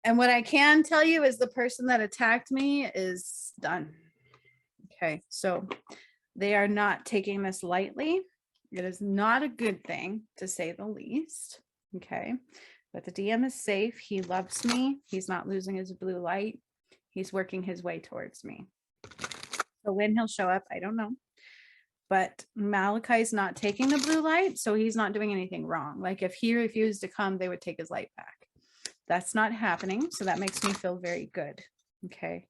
And what I can tell you is the person that attacked me is done. Okay, so they are not taking this lightly. It is not a good thing, to say the least. Okay, but the DM is safe. He loves me. He's not losing his blue light. He's working his way towards me. So when he'll show up, I don't know. But Malachi's not taking the blue light, so he's not doing anything wrong. Like if he refused to come, they would take his light back. That's not happening, so that makes me feel very good. Okay.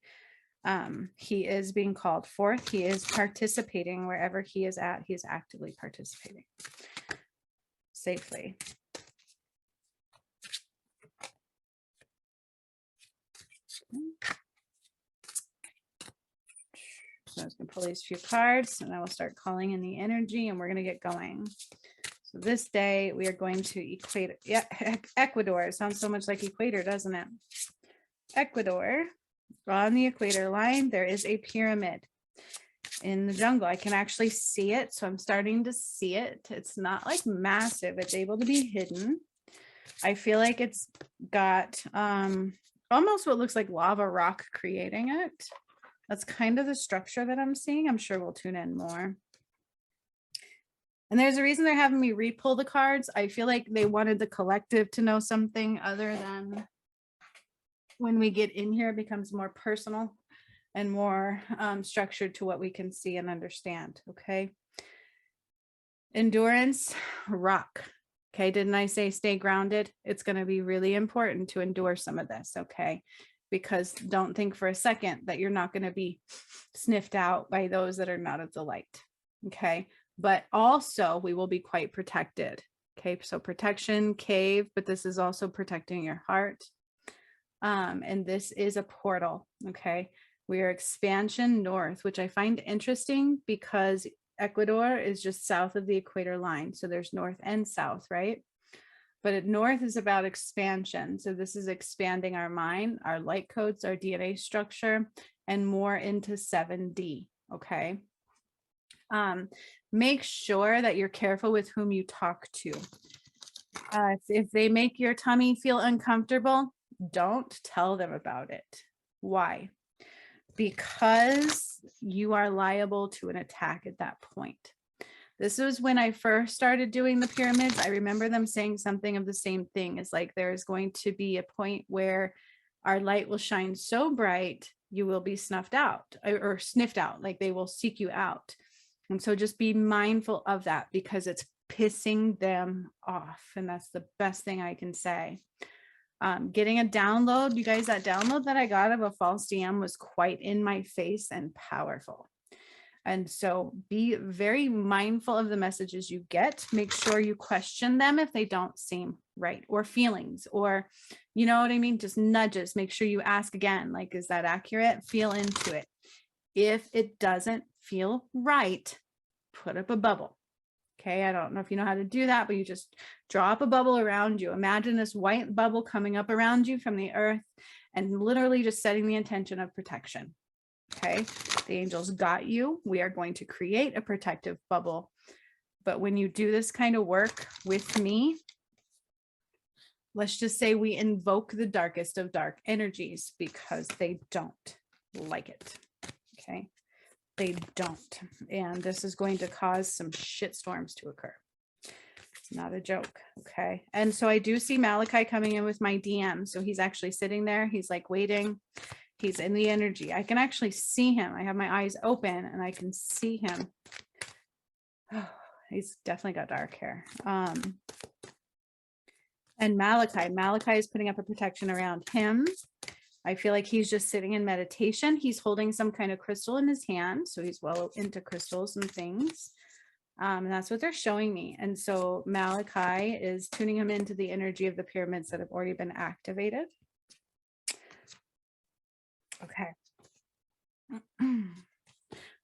He is being called forth. He is participating wherever he is at. He is actively participating safely. So I was going to pull these few cards and I will start calling in the energy and we're going to get going. So this day we are going to Ecuador. Yeah, Ecuador. It sounds so much like Equator, doesn't it? Ecuador. On the equator line, there is a pyramid in the jungle. I can actually see it. So I'm starting to see it. It's not like massive. It's able to be hidden. I feel like it's got almost what looks like lava rock creating it. That's kind of the structure that I'm seeing. I'm sure we'll tune in more. And there's a reason they're having me re-pull the cards. I feel like they wanted the collective to know something other than when we get in here, it becomes more personal and more structured to what we can see and understand. Okay. Endurance, rock. Okay. Didn't I say stay grounded? It's going to be really important to endure some of this. Okay. Because don't think for a second that you're not going to be sniffed out by those that are not of the light. Okay. But also we will be quite protected. Okay. So protection, cave, but this is also protecting your heart. And this is a portal. Okay. We are expansion north, which I find interesting because Ecuador is just south of the equator line. So there's north and south, right? But north is about expansion. So this is expanding our mind, our light codes, our DNA structure, and more into 7D. Okay. Make sure that you're careful with whom you talk to. If they make your tummy feel uncomfortable, don't tell them about it. Why? Because you are liable to an attack at that point. This was when I first started doing the pyramids. I remember them saying something of the same thing. It's like there's going to be a point where our light will shine so bright, you will be snuffed out or sniffed out, like they will seek you out. And so just be mindful of that because it's pissing them off. And that's the best thing I can say. Getting a download, you guys, that download that I got of a false DM was quite in my face and powerful. And so be very mindful of the messages you get. Make sure you question them if they don't seem right, or feelings, or you know what I mean? Just nudges. Make sure you ask again, like, is that accurate? Feel into it. If it doesn't feel right, put up a bubble. Okay, I don't know if you know how to do that, but you just draw up a bubble around you. Imagine this white bubble coming up around you from the earth and literally just setting the intention of protection. Okay, the angels got you. We are going to create a protective bubble. But when you do this kind of work with me, let's just say we invoke the darkest of dark energies because they don't like it. Okay. They don't. And this is going to cause some shit storms to occur. It's not a joke. Okay. And so I do see Malachi coming in with my DM. So he's actually sitting there. He's like waiting. He's in the energy. I can actually see him. I have my eyes open and I can see him. Oh, he's definitely got dark hair. And Malachi is putting up a protection around him. I feel like he's just sitting in meditation. He's holding some kind of crystal in his hand. So he's well into crystals and things. And that's what they're showing me. And so Malachi is tuning him into the energy of the pyramids that have already been activated. Okay.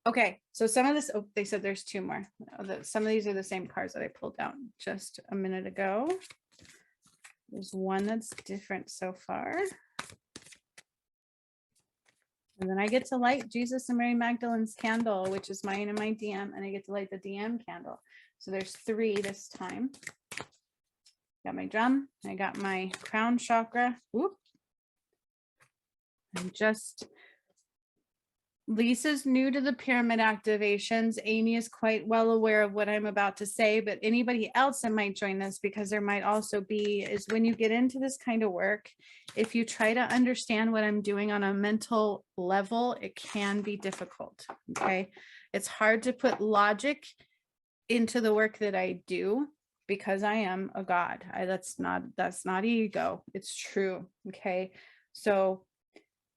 Okay. So some of this, oh, they said there's two more. Some of these are the same cards that I pulled out just a minute ago. There's one that's different so far. And then I get to light Jesus and Mary Magdalene's candle, which is mine and my DM, and I get to light the DM candle. So there's 3 this time. Got my drum. I got my crown chakra. Whoop. And just, Lisa's new to the pyramid activations. Amy is quite well aware of what I'm about to say, but anybody else that might join this, because there might also be, is when you get into this kind of work, if you try to understand what I'm doing on a mental level, it can be difficult. Okay. It's hard to put logic into the work that I do because I am a God. That's not ego. It's true. Okay. So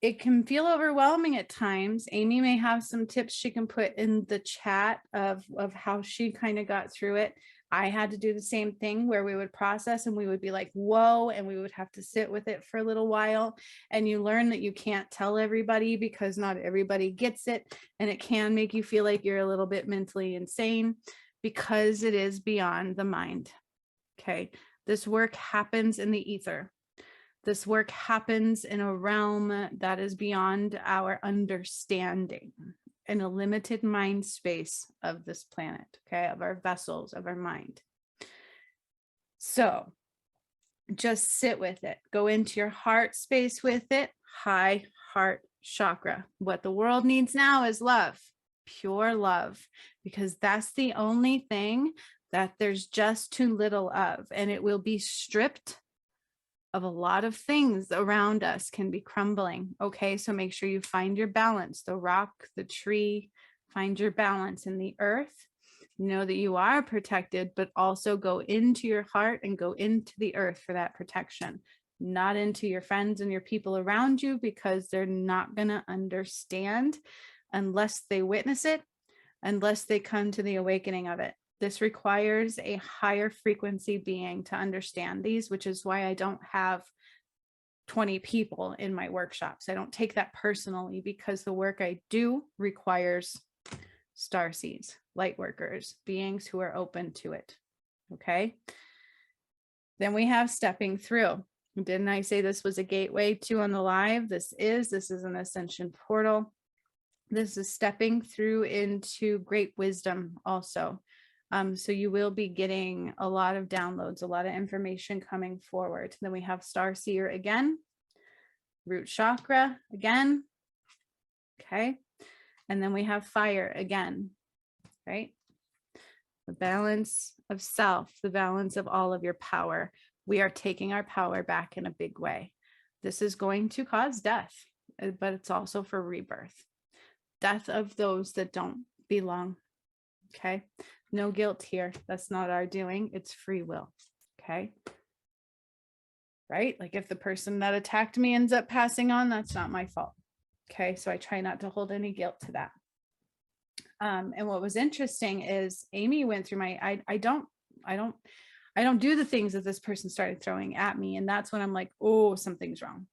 it can feel overwhelming at times. Amy may have some tips she can put in the chat of how she kind of got through it. I had to do the same thing where we would process and we would be like, whoa, and we would have to sit with it for a little while. And you learn that you can't tell everybody because not everybody gets it. And it can make you feel like you're a little bit mentally insane because it is beyond the mind. Okay. This work happens in the ether. This work happens in a realm that is beyond our understanding, in a limited mind space of this planet, okay, of our vessels, of our mind. So just sit with it. Go into your heart space with it. High heart chakra. What the world needs now is love, pure love, because that's the only thing that there's just too little of, and it will be stripped of a lot of things around us can be crumbling. Okay, so make sure you find your balance, the rock, the tree, find your balance in the earth. Know that you are protected, but also go into your heart and go into the earth for that protection, not into your friends and your people around you, because they're not going to understand unless they witness it, unless they come to the awakening of it. This requires a higher frequency being to understand these, which is why I don't have 20 people in my workshops. I don't take that personally because the work I do requires starseeds, light workers, beings who are open to it. Okay. Then we have stepping through. Didn't I say this was a gateway to on the live? This is an ascension portal. This is stepping through into great wisdom also. So you will be getting a lot of downloads, a lot of information coming forward. Then we have Starseer again, root chakra again. Okay. And then we have fire again, right? The balance of self, the balance of all of your power. We are taking our power back in a big way. This is going to cause death, but it's also for rebirth. Death of those that don't belong. Okay. No guilt here. That's not our doing. It's free will. Okay. Right? Like if the person that attacked me ends up passing on, that's not my fault. Okay. So I try not to hold any guilt to that. And what was interesting is Amy went through my, I don't do the things that this person started throwing at me. And that's when I'm like, oh, something's wrong.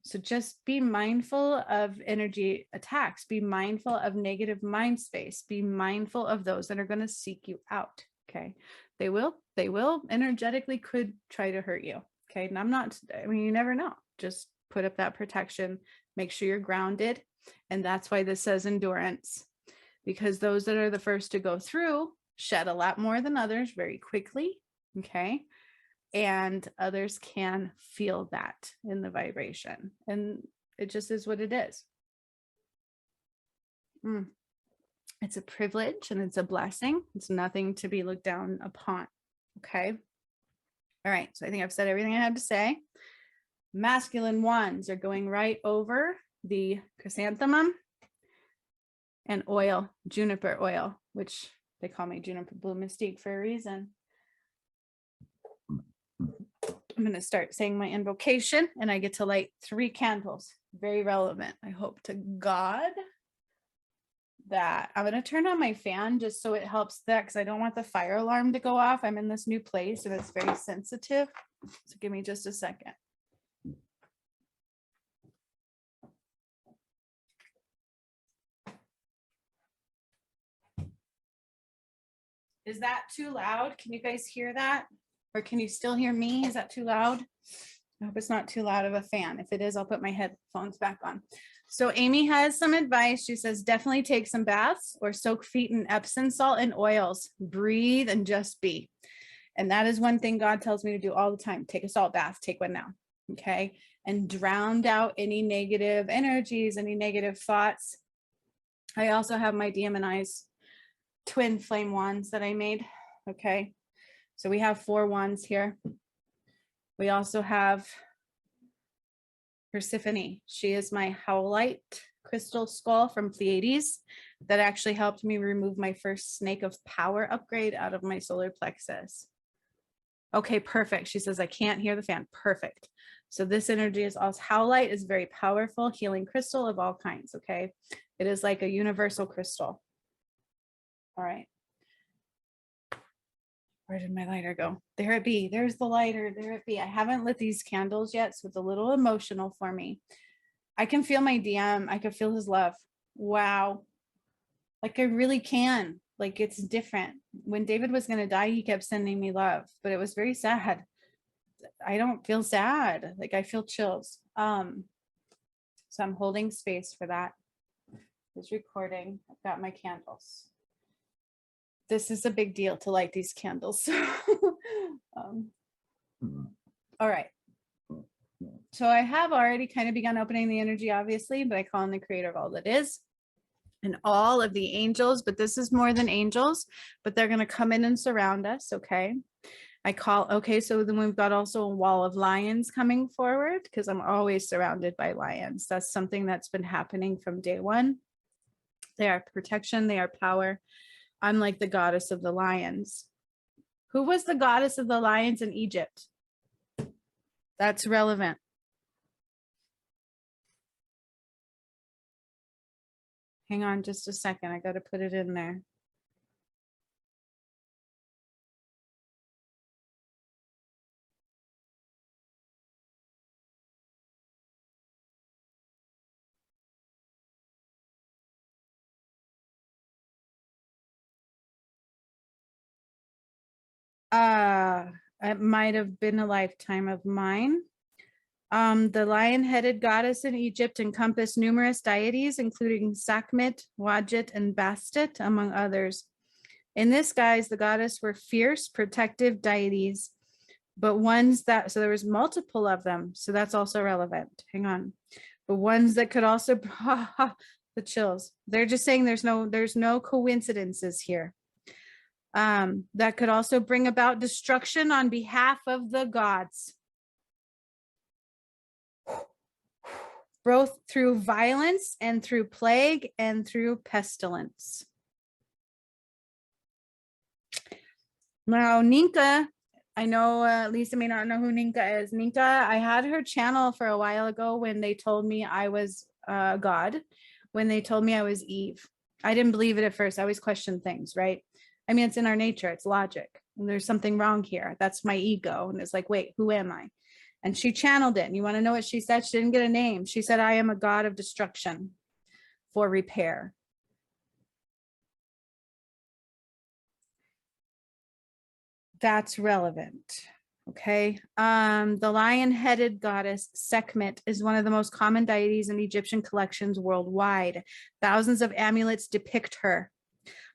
So just be mindful of energy attacks, be mindful of negative mind space, be mindful of those that are going to seek you out. Okay. They will energetically could try to hurt you. Okay. And you never know. Just put up that protection, make sure you're grounded. And that's why this says endurance, because those that are the first to go through shed a lot more than others very quickly. Okay. And others can feel that in the vibration, and it just is what it is. It's a privilege and it's a blessing. It's nothing to be looked down upon. Okay. All right. So I think I've said everything I had to say. Masculine ones are going right over the chrysanthemum and oil, juniper oil, which they call me Juniper Blue Mystique for a reason. I'm going to start saying my invocation, and I get to light 3 candles. Very relevant. I hope to God that I'm going to turn on my fan just so it helps that, because I don't want the fire alarm to go off. I'm in this new place and it's very sensitive. So give me just a second. Is that too loud? Can you guys hear that? Or can you still hear me? Is that too loud? I hope it's not too loud of a fan. If it is, I'll put my headphones back on. So Amy has some advice. She says, definitely take some baths or soak feet in Epsom salt and oils. Breathe and just be. And that is one thing God tells me to do all the time. Take a salt bath, take one now. Okay. And drown out any negative energies, any negative thoughts. I also have my demonized twin flame wands that I made. Okay. So we have 4 wands here. We also have Persephone. She is my howlite crystal skull from Pleiades that actually helped me remove my first snake of power upgrade out of my solar plexus. Okay, perfect. She says, I can't hear the fan. Perfect. So this energy is also, howlite is very powerful healing crystal of all kinds. Okay. It is like a universal crystal. All right. Where did my lighter go? There it be. There's the lighter. There it be. I haven't lit these candles yet, so it's a little emotional for me. I can feel my DM. I can feel his love. Wow. Like I really can. Like it's different. When David was going to die, he kept sending me love, but it was very sad. I don't feel sad. Like I feel chills. So I'm holding space for that. It's recording. I've got my candles. This is a big deal to light these candles. All right. So I have already kind of begun opening the energy, obviously, but I call on the creator of all that is and all of the angels, but this is more than angels, but they're going to come in and surround us. Okay. Okay. So then we've got also a wall of lions coming forward because I'm always surrounded by lions. That's something that's been happening from day one. They are protection. They are power. I'm like the goddess of the lions. Who was the goddess of the lions in Egypt? That's relevant. Hang on just a second. I got to put it in there. It might have been a lifetime of mine. The lion-headed goddess in Egypt encompassed numerous deities, including Sekhmet, Wadjet, and Bastet, among others. In this guise, the goddess were fierce, protective deities, but ones that, so there was multiple of them, so that's also relevant. Hang on. But ones that could also, the chills. They're just saying there's no coincidences here. That could also bring about destruction on behalf of the gods. Both through violence and through plague and through pestilence. Now, Ninka, I know Lisa may not know who Ninka is. Ninka, I had her channel for a while ago when they told me I was God, when they told me I was Eve. I didn't believe it at first. I always questioned things, right? I mean, it's in our nature. It's logic. And there's something wrong here. That's my ego. And it's like, wait, who am I? And she channeled it. And you want to know what she said? She didn't get a name. She said, I am a god of destruction for repair. That's relevant. Okay. The lion-headed goddess Sekhmet is one of the most common deities in Egyptian collections worldwide. Thousands of amulets depict her,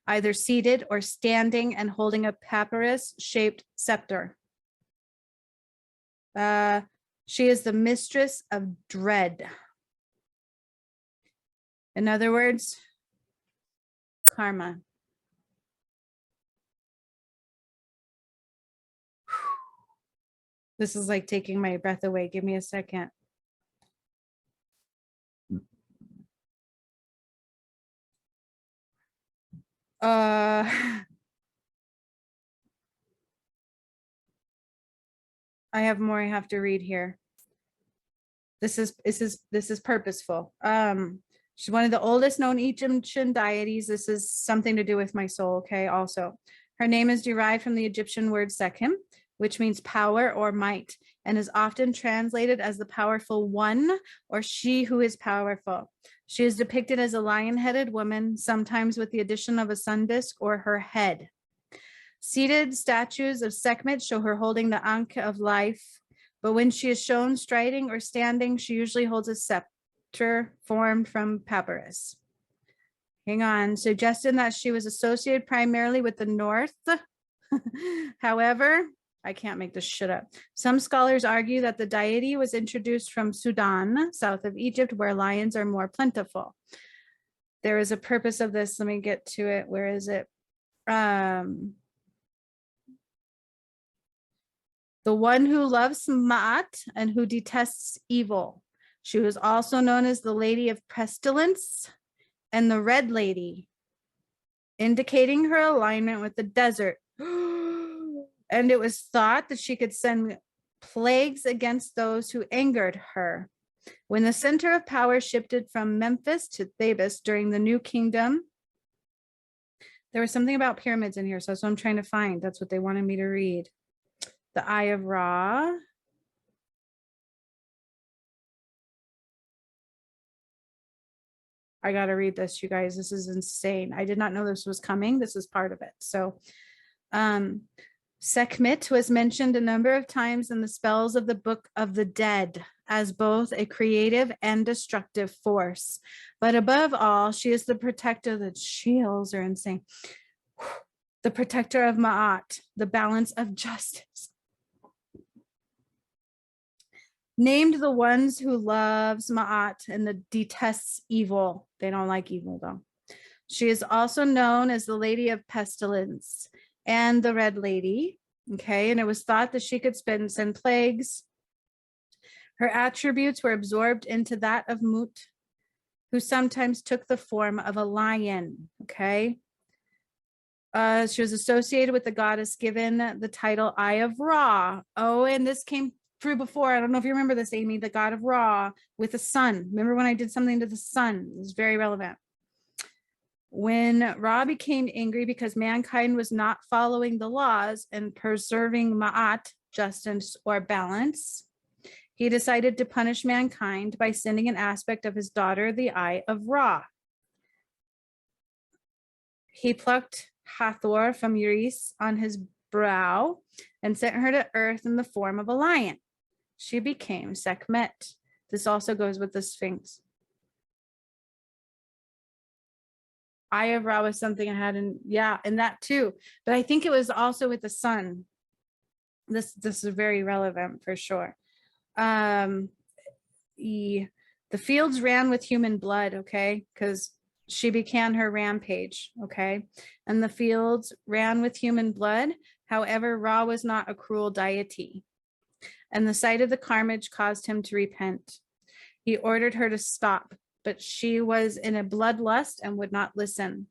either seated or standing and holding a papyrus-shaped scepter. She is the mistress of dread. In other words, karma. This is like taking my breath away. Give me a second. I have more I have to read here. This is purposeful. She's one of the oldest known Egyptian deities. This is something to do with my soul, okay? Also, her name is derived from the Egyptian word Sekhem, which means power or might, and is often translated as the powerful one or she who is powerful. She is depicted as a lion-headed woman, sometimes with the addition of a sun disk or her head. Seated statues of Sekhmet show her holding the Ankh of life, but when she is shown striding or standing, she usually holds a scepter formed from papyrus. Hang on, suggesting that she was associated primarily with the north However, I can't make this shit up. Some scholars argue that the deity was introduced from Sudan, south of Egypt, where lions are more plentiful. There is a purpose of this. Let me get to it. Where is it? The one who loves Ma'at and who detests evil. She was also known as the Lady of Pestilence and the Red Lady, indicating her alignment with the desert. And it was thought that she could send plagues against those who angered her. When the center of power shifted from Memphis to Thebes during the New Kingdom, there was something about pyramids in here, so that's what I'm trying to find. That's what they wanted me to read. The Eye of Ra. I got to read this, you guys. This is insane. I did not know this was coming. This is part of it. So, Sekhmet was mentioned a number of times in the spells of the Book of the Dead as both a creative and destructive force. But above all, she is the protector. The shields are insane. The protector of Ma'at, the balance of justice. Named the ones who loves Ma'at and the detests evil. They don't like evil though. She is also known as the Lady of Pestilence and the Red Lady. Okay, and it was thought that she could send plagues. Her attributes were absorbed into that of Mut, who sometimes took the form of a lion. Okay. She was associated with the goddess given the title Eye of Ra. Oh, and this came through before. I don't know if you remember this, Amy, the god of Ra with the sun. Remember when I did something to the sun? It was very relevant. When Ra became angry because mankind was not following the laws and preserving Ma'at, justice or balance, he decided to punish mankind by sending an aspect of his daughter, the Eye of Ra. He plucked Hathor from Uris on his brow and sent her to earth in the form of a lion. She became Sekhmet. This also goes with the Sphinx. Eye of Ra was something I had in, yeah, and that too. But I think it was also with the sun. This is very relevant for sure. The fields ran with human blood, okay, because she began her rampage, okay, and the fields ran with human blood. However, Ra was not a cruel deity, and the sight of the carnage caused him to repent. He ordered her to stop, but she was in a bloodlust and would not listen.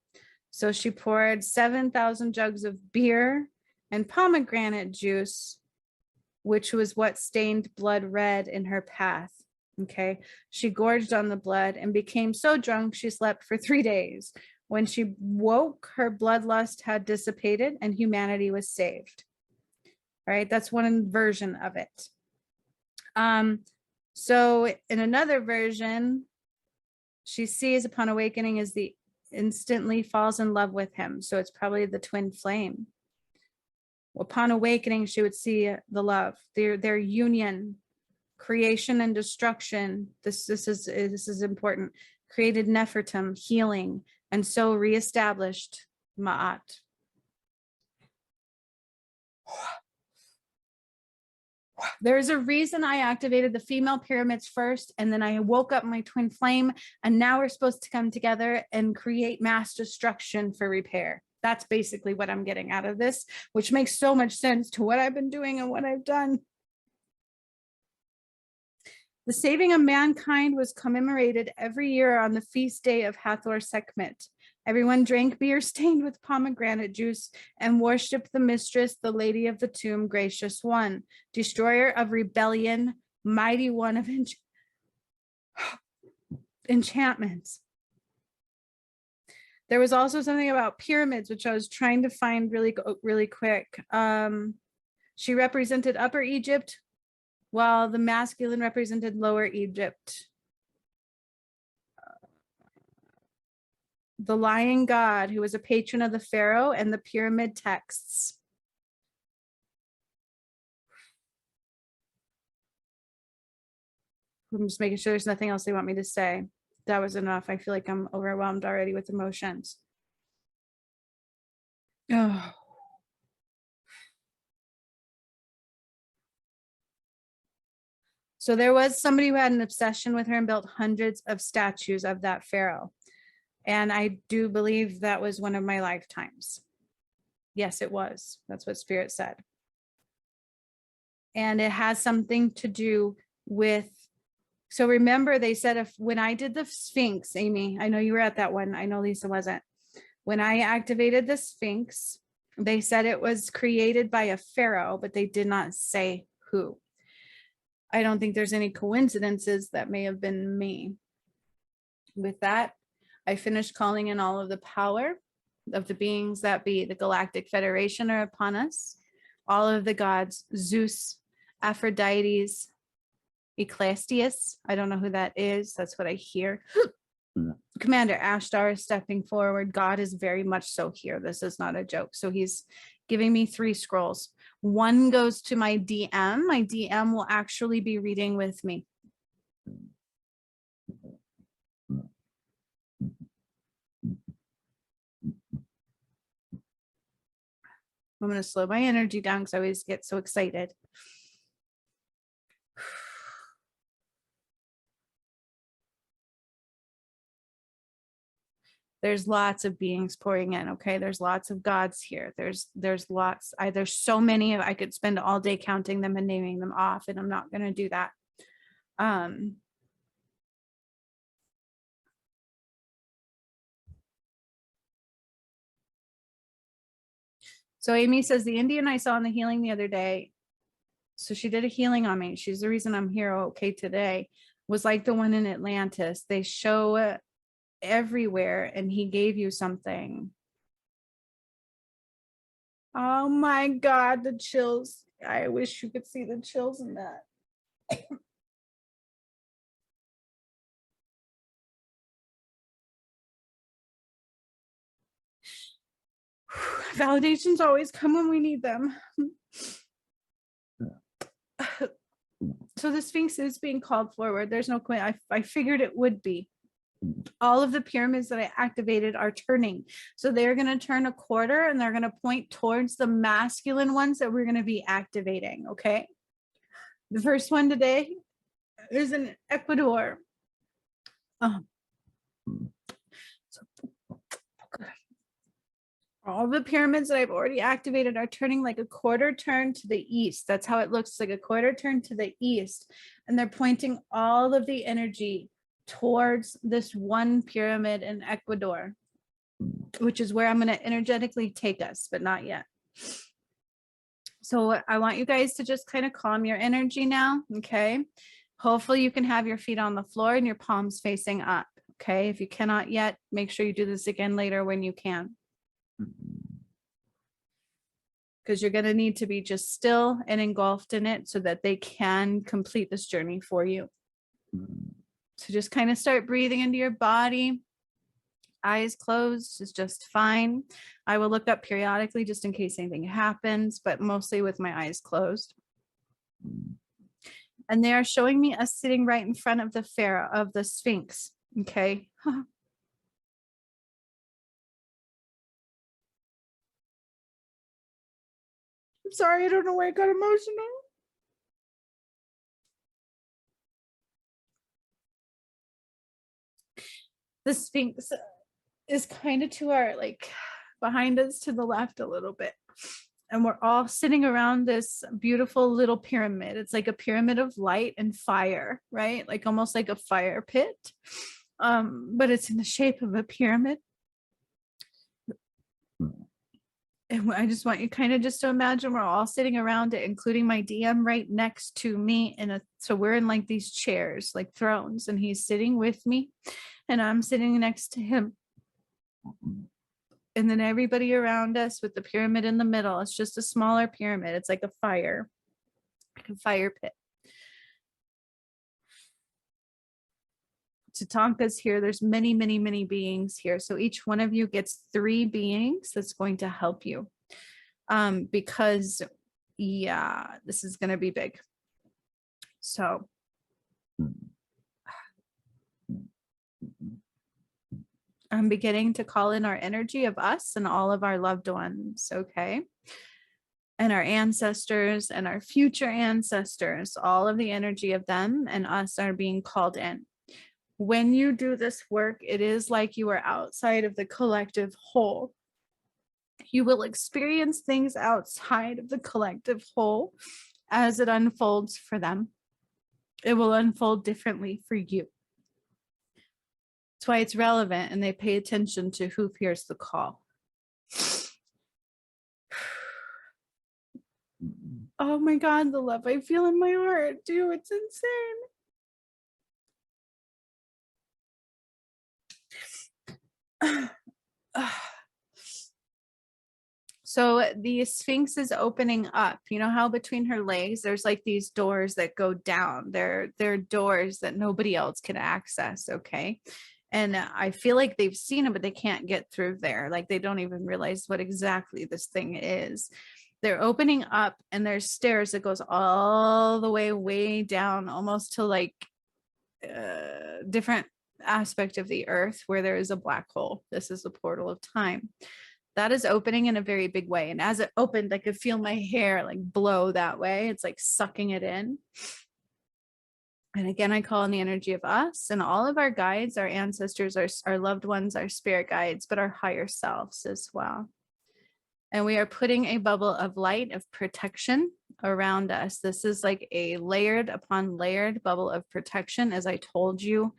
So she poured 7,000 jugs of beer and pomegranate juice, which was what stained blood red in her path. Okay. She gorged on the blood and became so drunk she slept for 3 days. When she woke, her bloodlust had dissipated and humanity was saved. All right. That's one version of it. So in another version, she sees upon awakening as the instantly falls in love with him. So it's probably the twin flame. Upon awakening, she would see the love, their union, creation and destruction. This is important. Created Nefertum, healing, and so reestablished Ma'at. There's a reason I activated the female pyramids first, and then I woke up my twin flame, and now we're supposed to come together and create mass destruction for repair. That's basically what I'm getting out of this, which makes so much sense to what I've been doing and what I've done. The saving of mankind was commemorated every year on the feast day of Hathor Sekhmet. Everyone drank beer stained with pomegranate juice and worshipped the mistress, the lady of the tomb, gracious one, destroyer of rebellion, mighty one of enchantments. There was also something about pyramids, which I was trying to find really quick. She represented Upper Egypt, while the masculine represented Lower Egypt. The lion god, who was a patron of the pharaoh and the pyramid texts. I'm just making sure there's nothing else they want me to say. That was enough. I feel like I'm overwhelmed already with emotions. Oh. So there was somebody who had an obsession with her and built hundreds of statues of that pharaoh. And I do believe that was one of my lifetimes. Yes, it was. That's what Spirit said. And it has something to do with, so remember they said if when I did the Sphinx, Amy, I know you were at that one. I know Lisa wasn't. When I activated the Sphinx, they said it was created by a pharaoh, but they did not say who. I don't think there's any coincidences. That may have been me. With that, I finished calling in all of the power of the beings that be. The Galactic Federation are upon us. All of the gods, Zeus, Aphrodite's, Ecclesiastes. I don't know who that is. That's what I hear. Commander Ashtar is stepping forward. God is very much so here. This is not a joke. So he's giving me 3 scrolls. One goes to my DM. My DM will actually be reading with me. I'm going to slow my energy down because I always get so excited. There's lots of beings pouring in. Okay. There's lots of gods here. There's lots. There's so many. I could spend all day counting them and naming them off, and I'm not going to do that. So Amy says the Indian I saw in the healing the other day. So she did a healing on me. She's the reason I'm here okay today. Was like the one in Atlantis. They show everywhere, and he gave you something. Oh my God, the chills. I wish you could see the chills in that. Validations always come when we need them. So the Sphinx is being called forward. There's no point. I figured it would be. All of the pyramids that I activated are turning. So they're going to turn a quarter, and they're going to point towards the masculine ones that we're going to be activating. Okay. The first one today is in Ecuador. All the pyramids that I've already activated are turning like a quarter turn to the east. That's how it looks, like a quarter turn to the east. And they're pointing all of the energy towards this one pyramid in Ecuador, which is where I'm going to energetically take us, but not yet. So I want you guys to just kind of calm your energy now. Okay. Hopefully you can have your feet on the floor and your palms facing up. Okay. If you cannot yet, make sure you do this again later when you can. Because you're going to need to be just still and engulfed in it so that they can complete this journey for you. So just kind of start breathing into your body. Eyes closed is just fine. I will look up periodically just in case anything happens, but mostly with my eyes closed. And they are showing me us sitting right in front of the pharaoh, of the Sphinx. Okay. I'm sorry, I don't know why I got emotional. The Sphinx is kind of to our, like, behind us to the left a little bit. And we're all sitting around this beautiful little pyramid. It's like a pyramid of light and fire, right? Like almost like a fire pit. But it's in the shape of a pyramid. And I just want you kind of just to imagine we're all sitting around it, including my DM right next to me. So we're in like these chairs, like thrones, and he's sitting with me and I'm sitting next to him. And then everybody around us with the pyramid in the middle. It's just a smaller pyramid. It's like a fire pit. Tatanka's here. There's many, many, many beings here. So each one of you gets 3 beings that's going to help you. Because yeah, this is going to be big. So I'm beginning to call in our energy of us and all of our loved ones. Okay. and our ancestors and our future ancestors, all of the energy of them and us are being called in. When you do this work, it is like you are outside of the collective whole. You will experience things outside of the collective whole as it unfolds for them. It will unfold differently for you. That's why it's relevant, and they pay attention to who hears the call. Oh my God, the love I feel in my heart, dude, it's insane. So the Sphinx is opening up. You know how between her legs, there's like these doors that go down. They're doors that nobody else can access, okay? And I feel like they've seen it, but they can't get through there. Like they don't even realize what exactly this thing is. They're opening up, and there's stairs that goes all the way down, almost to like different aspect of the earth where there is a black hole. This is the portal of time. That is opening in a very big way. And as it opened, I could feel my hair like blow that way. It's like sucking it in. And again, I call on the energy of us and all of our guides, our ancestors, our loved ones, our spirit guides, but our higher selves as well. And we are putting a bubble of light, of protection around us. This is like a layered upon layered bubble of protection. As I told you,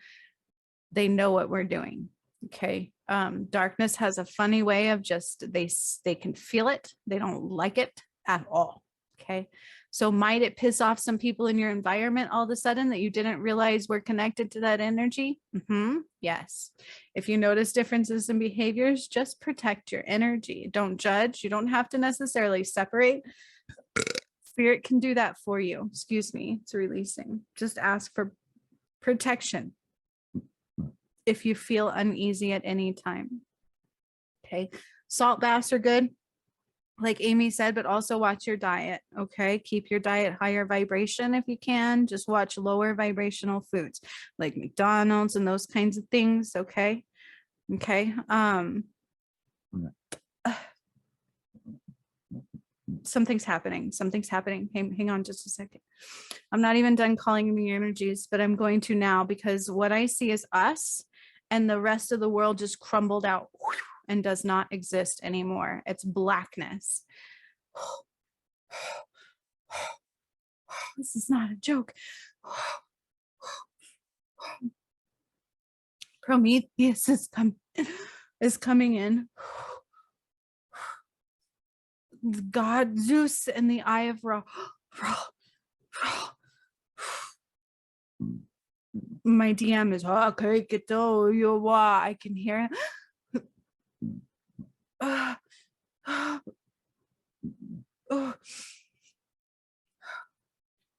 they know what we're doing. Okay. Darkness has a funny way of just, they can feel it. They don't like it at all. Okay. So might it piss off some people in your environment all of a sudden that you didn't realize were connected to that energy? Yes. If you notice differences in behaviors, just protect your energy. Don't judge. You don't have to necessarily separate. Spirit can do that for you. Excuse me. It's releasing. Just ask for protection if you feel uneasy at any time. Okay. Salt baths are good, like Amy said, but also watch your diet. Okay. Keep your diet higher vibration if you can. Just watch lower vibrational foods like McDonald's and those kinds of things. Okay. Okay. Something's happening. Something's happening. Hang on just a second. I'm not even done calling in the energies, but I'm going to now, because what I see is us and the rest of the world just crumbled out and does not exist anymore. It's blackness. This is not a joke. Prometheus is coming in. God, Zeus, and the Eye of Ra. My DM is, I can hear it.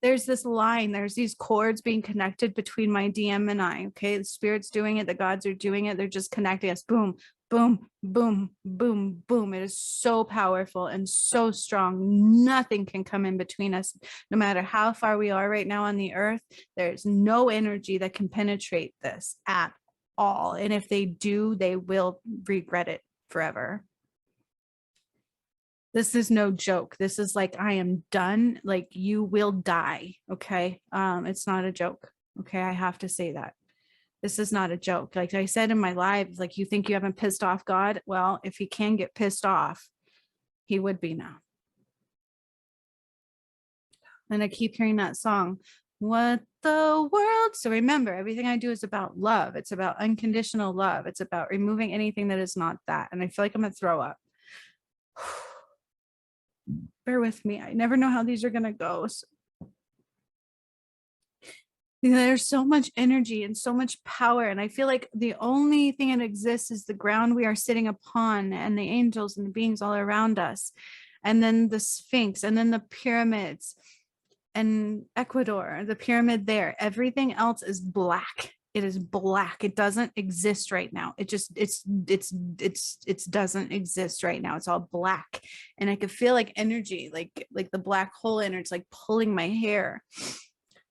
There's this line, there's these cords being connected between my DM and I. Okay, the spirit's doing it, the gods are doing it, they're just connecting us. Boom, boom, boom, boom, boom. It is so powerful and so strong. Nothing can come in between us. No matter how far we are right now on the earth, there's no energy that can penetrate this at all. And if they do, they will regret it forever. This is no joke. This is like, I am done. Like, you will die. Okay. It's not a joke. Okay. I have to say that. This is not a joke. Like I said in my live, like, you think you haven't pissed off God? Well, if he can get pissed off, he would be now. And I keep hearing that song, What the World. So remember, everything I do is about love. It's about unconditional love. It's about removing anything that is not that. And I feel like I'm going to throw up. Bear with me. I never know how these are going to go. So, there's so much energy and so much power. And I feel like the only thing that exists is the ground we are sitting upon, and the angels and the beings all around us. And then the Sphinx, and then the pyramids, and Ecuador, the pyramid there. Everything else is black. It is black. It doesn't exist right now. It doesn't exist right now. It's all black. And I could feel like energy, like the black hole energy, it's like pulling my hair.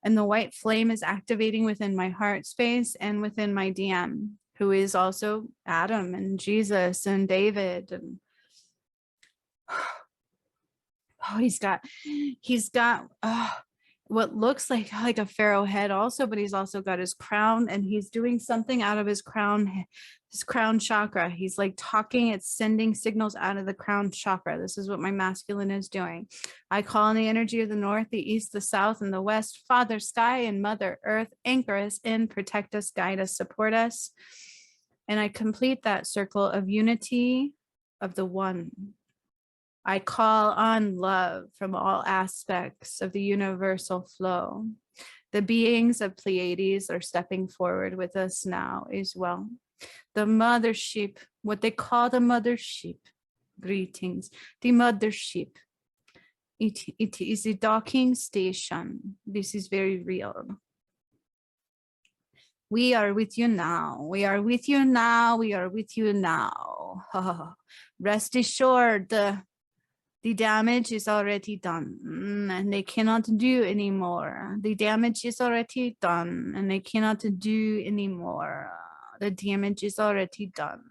And the white flame is activating within my heart space and within my DM, who is also Adam and Jesus and David. And Oh, he's got what looks like a pharaoh head also, but he's also got his crown, and he's doing something out of his crown chakra. He's like talking, it's sending signals out of the crown chakra. This is what my masculine is doing. I call on the energy of the north, the east, the south, and the west. Father sky and mother earth, anchor us in, protect us, guide us, support us. And I complete that circle of unity of the one. I call on love from all aspects of the universal flow. The beings of Pleiades are stepping forward with us now as well. The mothership, what they call the mothership, greetings, the mothership. It is a docking station. This is very real. We are with you now. We are with you now. We are with you now. Rest assured, the damage is already done and they cannot do anymore. The damage is already done and they cannot do anymore. The damage is already done.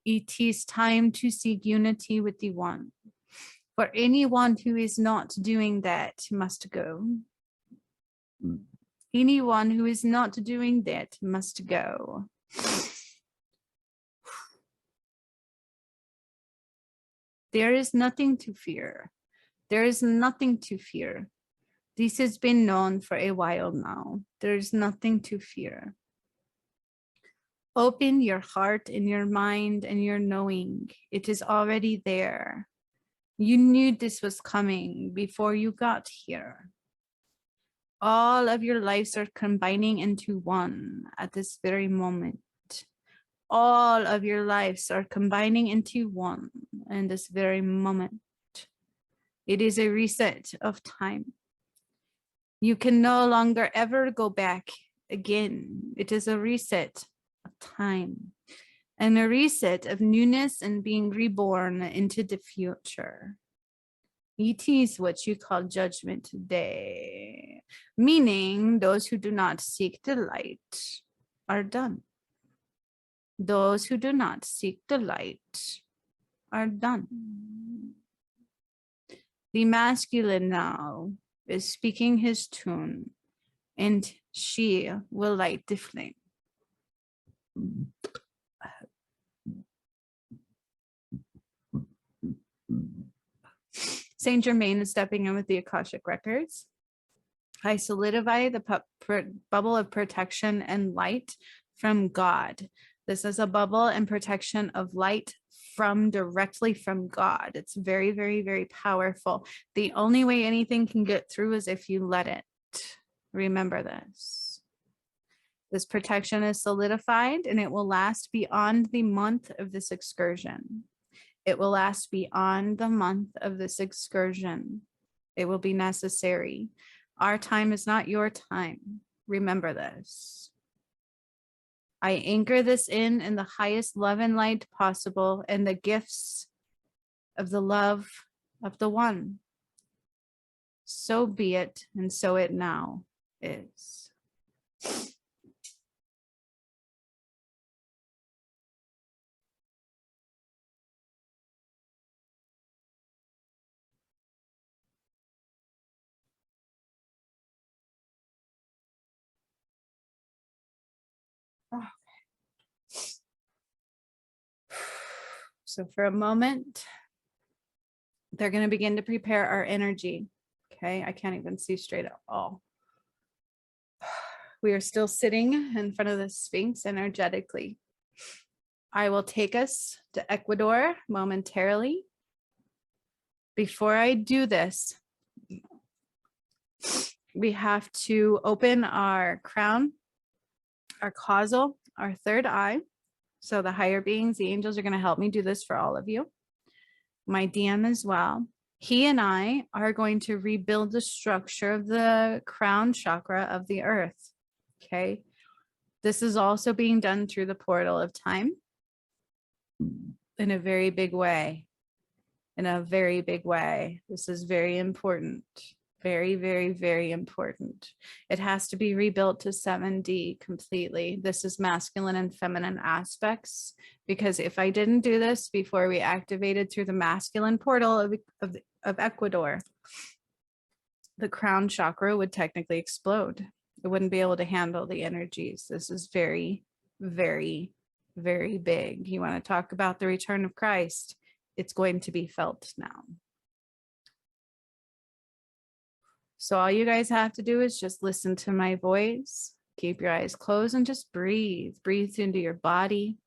It is time to seek unity with the one. For anyone who is not doing that must go. Anyone who is not doing that must go. There is nothing to fear. There is nothing to fear. This has been known for a while now. There is nothing to fear. Open your heart and your mind and your knowing. It is already there. You knew this was coming before you got here. All of your lives are combining into one at this very moment. All of your lives are combining into one in this very moment. It is a reset of time. You can no longer ever go back again. It is a reset of time and a reset of newness and being reborn into the future. It is what you call Judgment Day, meaning those who do not seek the light are done. Those who do not seek the light are done. The masculine now is speaking his tune, and she will light the flame. Saint Germain is stepping in with the Akashic records. I solidify the bubble of protection and light from God. This is a bubble and protection of light directly from God. It's very, very, very powerful. The only way anything can get through is if you let it. Remember this. This protection is solidified and it will last beyond the month of this excursion. It will last beyond the month of this excursion. It will be necessary. Our time is not your time. Remember this. I anchor this in the highest love and light possible and the gifts of the love of the one. So be it, and so it now is. So for a moment, they're going to begin to prepare our energy. Okay, I can't even see straight at all. We are still sitting in front of the Sphinx energetically. I will take us to Ecuador momentarily. Before I do this, we have to open our crown, our causal, our third eye. So the higher beings, the angels, are going to help me do this for all of you. My DM as well. He and I are going to rebuild the structure of the crown chakra of the earth. Okay. This is also being done through the portal of time in a very big way. In a very big way. This is very important. Very, very, very important. It has to be rebuilt to 7D completely. This is masculine and feminine aspects, because if I didn't do this before we activated through the masculine portal of Ecuador, the crown chakra would technically explode. It wouldn't be able to handle the energies. This is very, very, very big. You want to talk about the return of Christ? It's going to be felt now. So all you guys have to do is just listen to my voice, keep your eyes closed, and just breathe. Breathe into your body.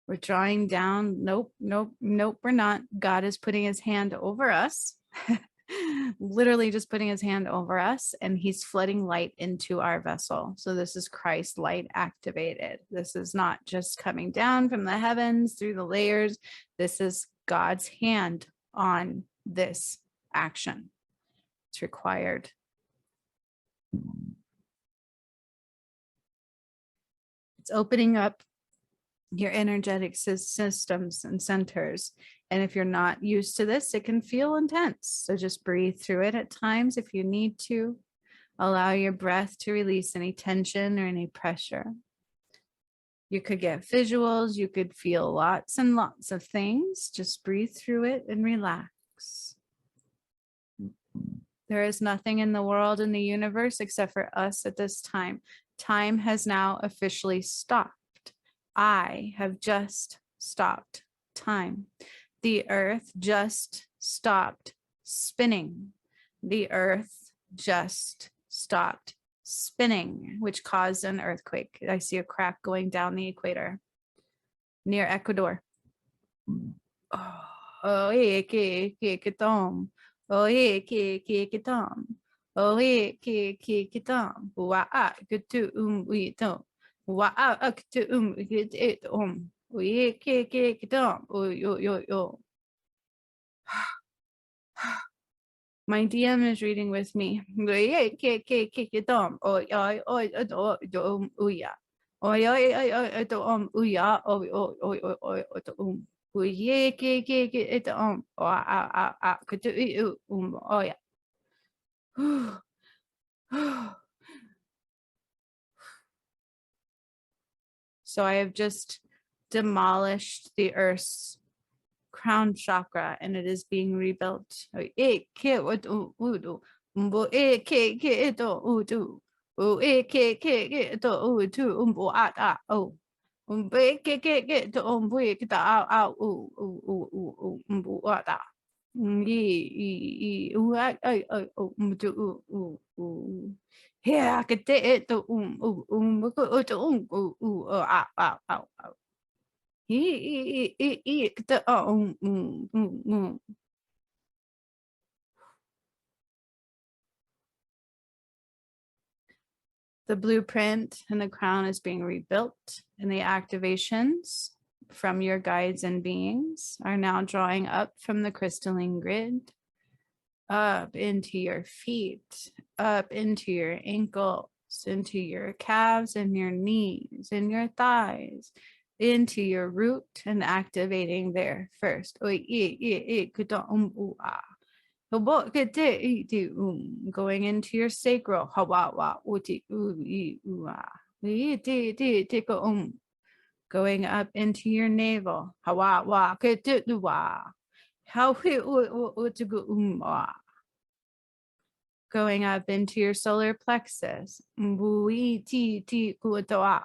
We're drawing down. Nope, nope, nope, we're not. God is putting his hand over us. Literally just putting his hand over us, and he's flooding light into our vessel. So this is Christ light activated. This is not just coming down from the heavens through the layers. This is God's hand on this action. It's required. It's opening up your energetic systems and centers. And if you're not used to this, it can feel intense. So just breathe through it at times if you need to. Allow your breath to release any tension or any pressure. You could get visuals. You could feel lots and lots of things. Just breathe through it and relax. There is nothing in the world, in the universe, except for us at this time. Time has now officially stopped. I have just stopped time. The earth just stopped spinning. The earth just stopped spinning, which caused an earthquake. I see a crack going down the equator near Ecuador. Oh, yeah, oh, yeah, kitam. Oh, yeah, kitam. Wa kutu we don't. Wa kutu it we kitam. Oh, yo. My DM is reading with me. Yeah, kitam. Oh, yeah, oh, yeah. Oh, yeah, oh, yeah, it could do it. Oh yeah. So I have just demolished the earth's crown chakra, and it is being rebuilt. Yeah, I get it. The blueprint and the crown is being rebuilt, and the activations from your guides and beings are now drawing up from the crystalline grid, up into your feet, up into your ankles, into your calves and your knees and your thighs, into your root, and activating there first. Going into your sacral, going up into your navel, going up into your solar plexus, Buhi ti ti kumbudwa.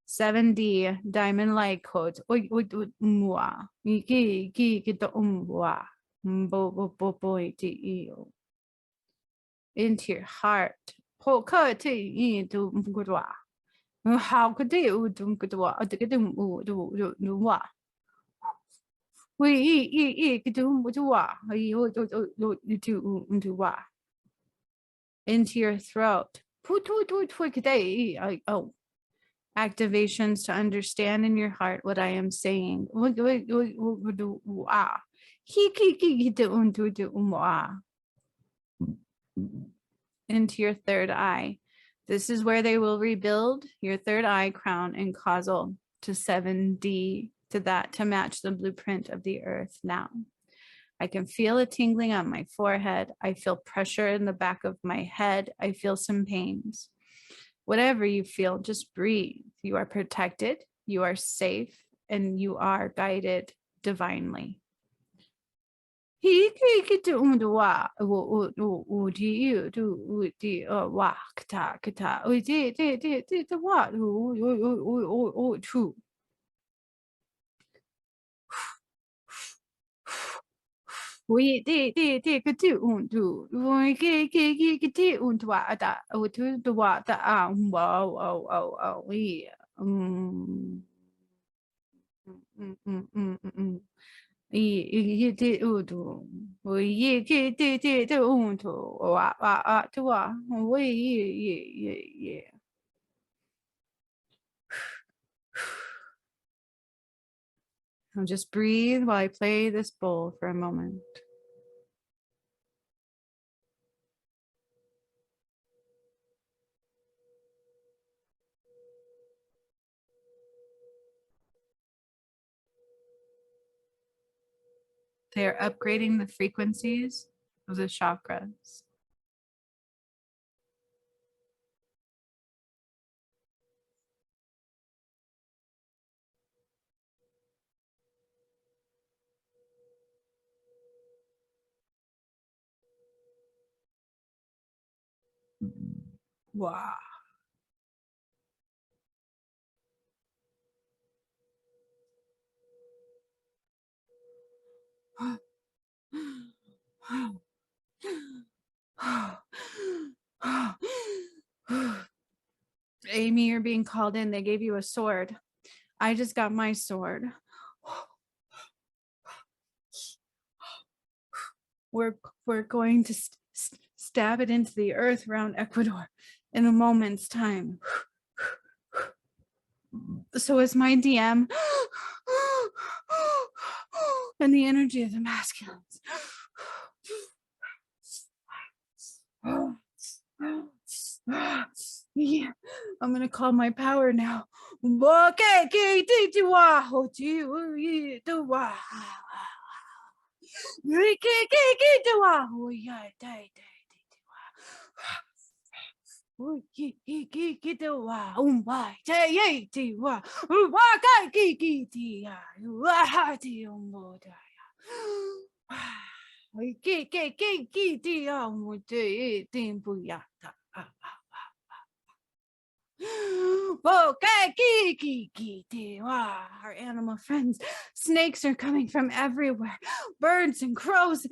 7D diamond light codes. Into your heart. How could into your throat. Oh, activations to understand in your heart what I am saying. Into your third eye. This is where they will rebuild your third eye, crown, and causal to 7D, to that, to match the blueprint of the earth now. I can feel a tingling on my forehead. I feel pressure in the back of my head. I feel some pains. Whatever you feel, just breathe. You are protected, you are safe, and you are guided divinely. We di could do unto we get unto da to the what the wow we ye di udo we ye di unto wa to wa we ye. I'll just breathe while I play this bowl for a moment. They are upgrading the frequencies of the chakras. Wow. Amy, you're being called in. They gave you a sword. I just got my sword. We're going to stab it into the earth around Ecuador in a moment's time. So is my DM and the energy of the masculines. Yeah, I'm gonna call my power now. Our animal friends, snakes are coming from everywhere, birds and crows.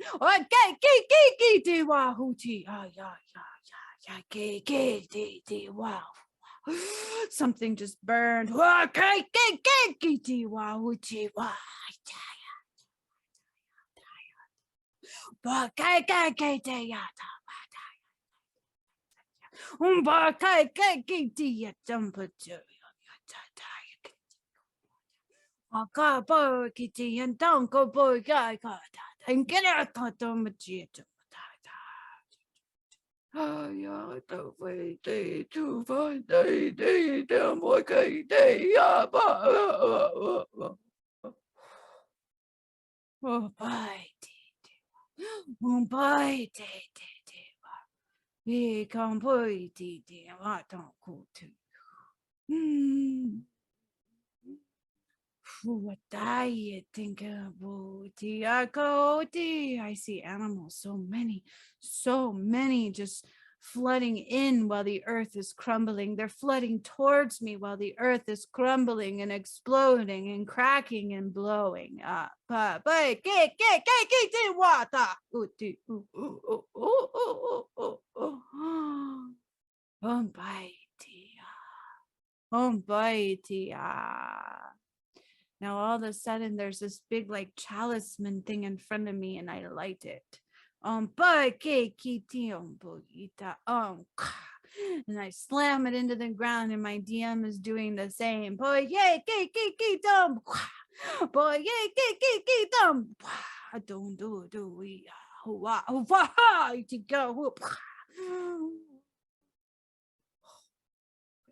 Something just burned. What I think about I see animals, so many just flooding in while the earth is crumbling. They're flooding towards me while the earth is crumbling and exploding and cracking and blowing up. Now all of a sudden there's this big like chaliceman thing in front of me and I light it. And I slam it into the ground and my DM is doing the same.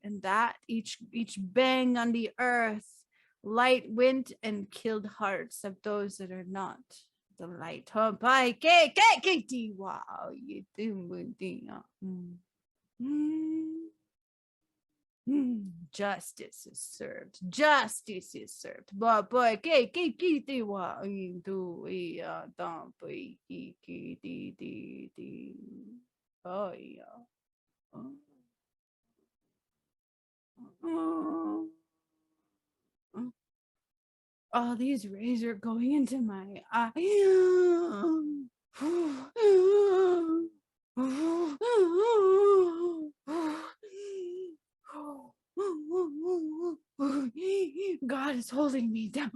And that each bang on the earth Light went and killed hearts of those that are not the light. Justice is served. Justice is served. But boy, oh yeah. All these rays are going into my eye. God is holding me down.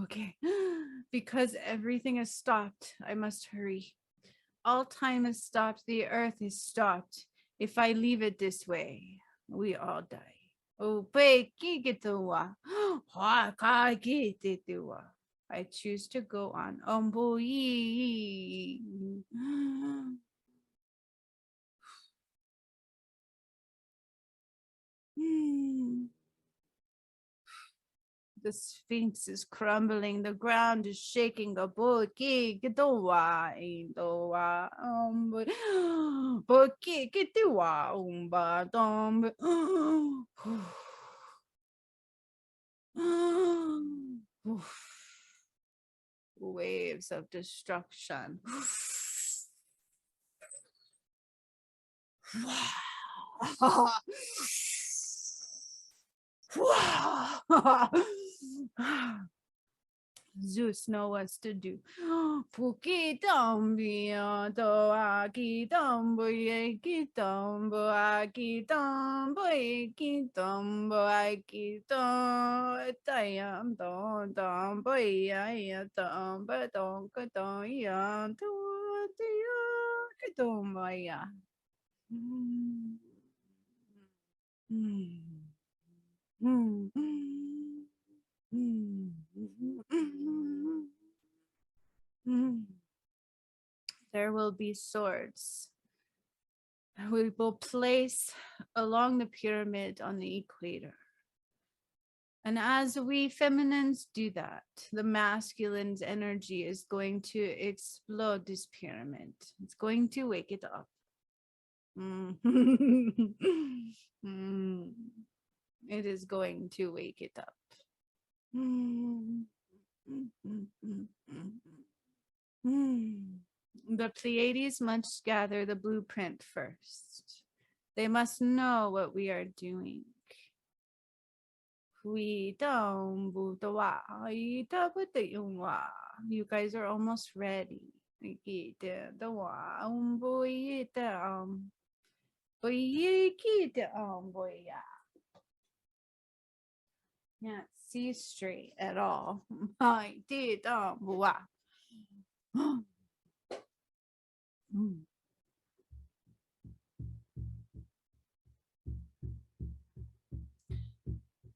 Okay, because everything is stopped, I must hurry. All time is stopped, the earth is stopped. If I leave it this way, we all die. Oh, I choose to go on. The Sphinx is crumbling. The ground is shaking. Waves of destruction. Zeus knows what to do. There will be swords. We will place along the pyramid on the equator. And as we feminines do that, the masculine's energy is going to explode this pyramid. It's going to wake it up. It is going to wake it up. The Pleiades must gather the blueprint first. They must know what we are doing. You guys are almost ready. Can't see straight at all. I did.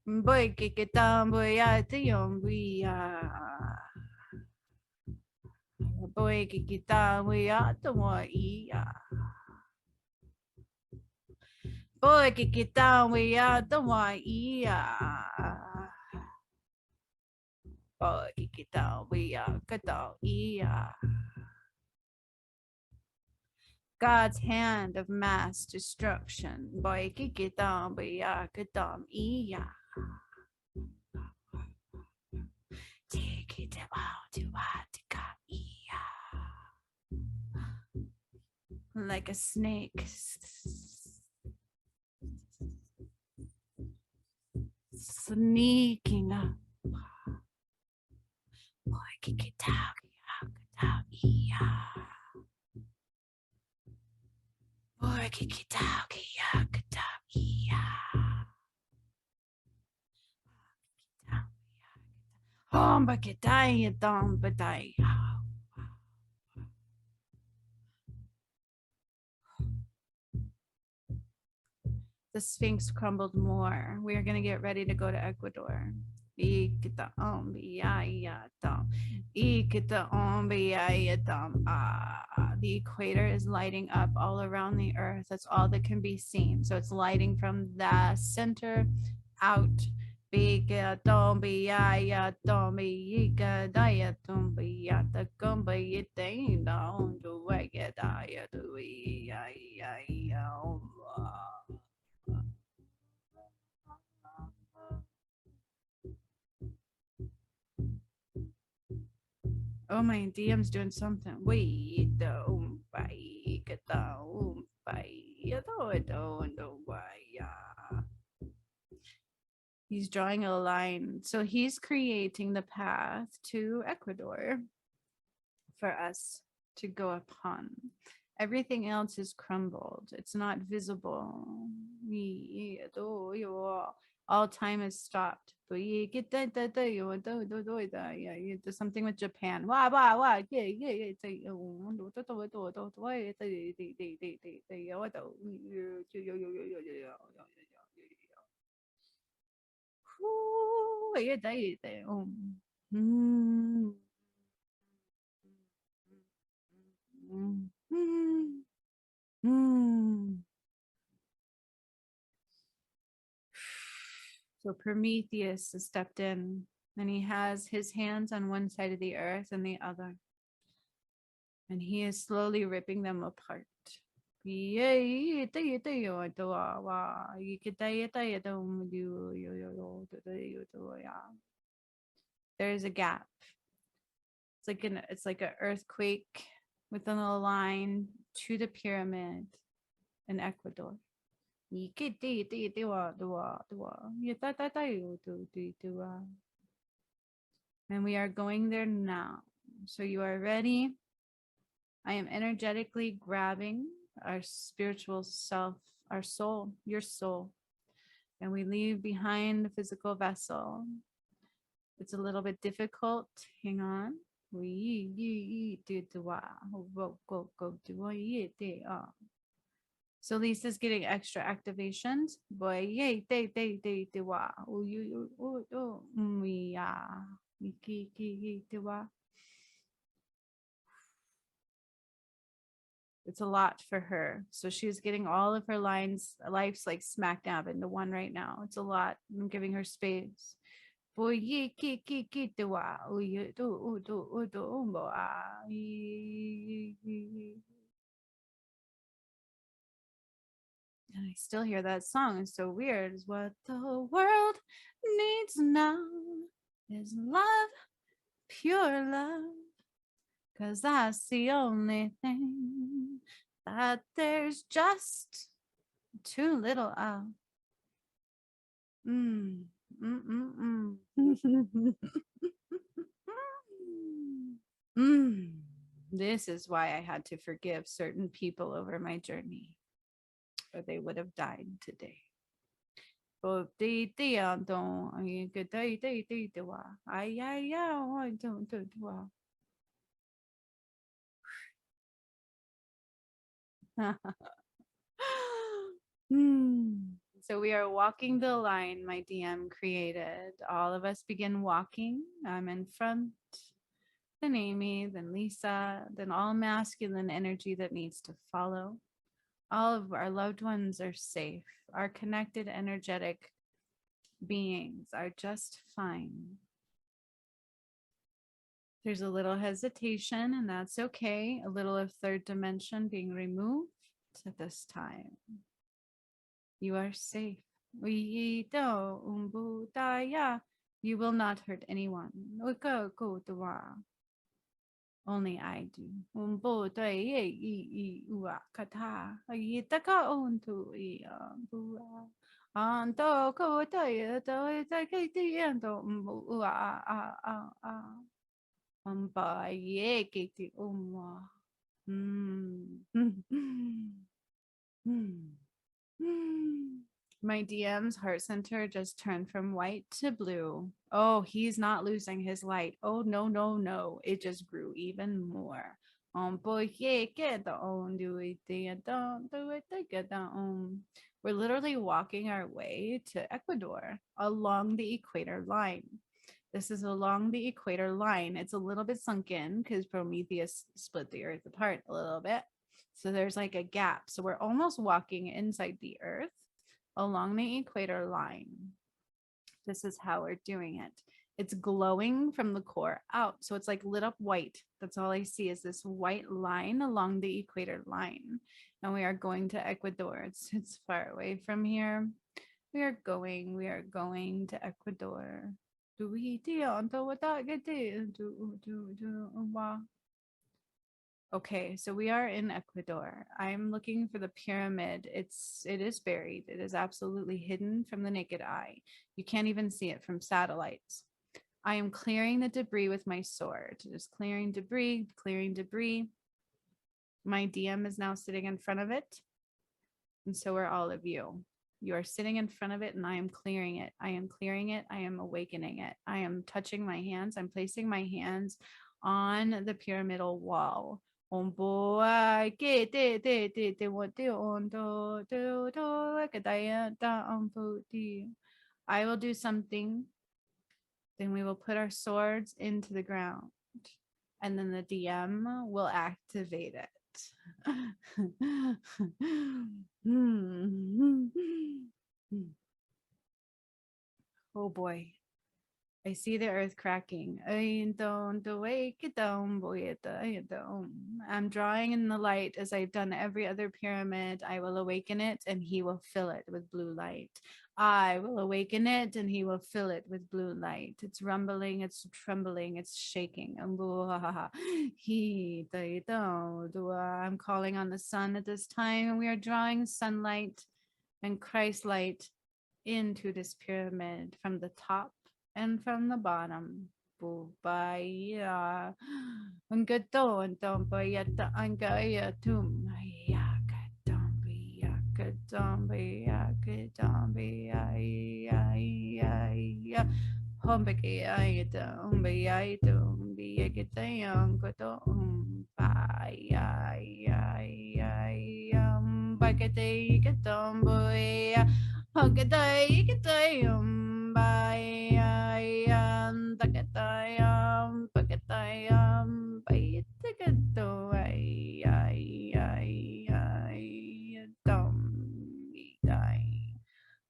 Boy, kick it down, boy, I think we boy, kick it down, we are the one. Boy, kick it down, we are the one. Boy, kick it down, we are the one. God's hand of mass destruction. Boy, kick it down, we are the one. Take it out, like a snake sneaking up. Boy, kick it down, boy, kick it down, The Sphinx crumbled more. We are going to get ready to go to Ecuador. The equator is lighting up all around the earth. That's all that can be seen. So it's lighting from the center out. Oh, my DM's doing something. Wait, he's drawing a line. So he's creating the path to Ecuador for us to go upon. Everything else is crumbled. It's not visible. All time is stopped. There's something with Japan. So Prometheus has stepped in, and he has his hands on one side of the earth and the other, and he is slowly ripping them apart. There's a gap. It's like an earthquake within a line to the pyramid in Ecuador. And we are going there now. So you are ready. I am energetically grabbing our spiritual self, our soul, your soul, and we leave behind the physical vessel. It's a little bit difficult. Hang on. So Lisa's getting extra activations. It's a lot for her. So she's getting all of her life's like smack dab into one right now. It's a lot. I'm giving her space. And I still hear that song. It's so weird. It's what the world needs now is love, pure love. 'Cause that's the only thing that there's just too little of. This is why I had to forgive certain people over my journey, or they would have died today. So we are walking the line my DM created. All of us begin walking. I'm in front, then Amy, then Lisa, then all masculine energy that needs to follow. All of our loved ones are safe. Our connected energetic beings are just fine. There's a little hesitation, and that's okay. A little of third dimension being removed at this time. You are safe. You will not hurt anyone. Only I do. My DM's heart center just turned from white to blue. Oh, he's not losing his light. Oh, no, no, no. It just grew even more. Boy, yeah, get the on, do it, don't do it, get the on. We're literally walking our way to Ecuador along the equator line. This is along the equator line. It's a little bit sunken because Prometheus split the earth apart a little bit. So there's like a gap. So we're almost walking inside the earth along the equator line. This is how we're doing it. It's glowing from the core out. So it's like lit up white. That's all I see is this white line along the equator line. And we are going to Ecuador. It's far away from here. We are going to Ecuador. Okay, so we are in Ecuador. I'm looking for the pyramid. It is buried. It is absolutely hidden from the naked eye. You can't even see it from satellites. I am clearing the debris with my sword. Just clearing debris, clearing debris. My DM is now sitting in front of it. And so are all of you. You are sitting in front of it and I am clearing it. I am clearing it. I am awakening it. I am touching my hands. I'm placing my hands on the pyramidal wall. I will do something. Then we will put our swords into the ground. And then the DM will activate it. Oh boy. I see the earth cracking. I'm drawing in the light as I've done every other pyramid. I will awaken it and he will fill it with blue light. I will awaken it and he will fill it with blue light. It's rumbling, it's trembling, it's shaking. I'm calling on the sun at this time and we are drawing sunlight and Christ light into this pyramid from the top and from the bottom. Bubaya. Ang gato, ang tombayata, ang gaya tumaya, katombaya, katombaya, katombaya, Hombakaya, tombaya, tombaya, katayang kato, umbaya, bakatay, katomboya. Hagday katayam bayayam takatayam pakatayam bayitakato ay.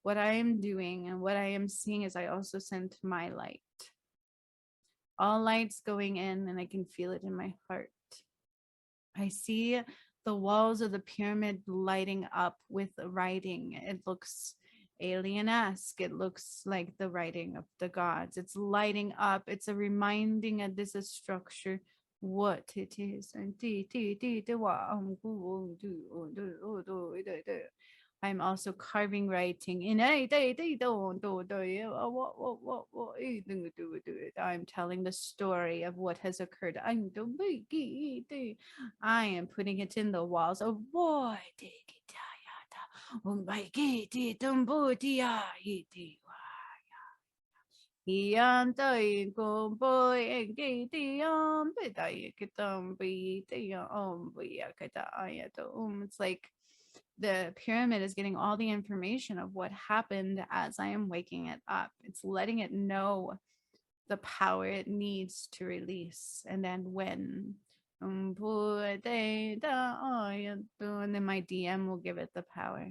What I am doing and what I am seeing is I also sent my light. All lights going in and I can feel it in my heart. I see the walls of the pyramid lighting up with writing. It looks alien-esque. It looks like the writing of the gods. It's lighting up. It's a reminding of this structure, what it is. I'm also carving writing in. I'm telling the story of what has occurred. I am putting it in the walls. Oh boy, it's like the pyramid is getting all the information of what happened as I am waking it up. It's letting it know the power it needs to release and then when. And then my DM will give it the power.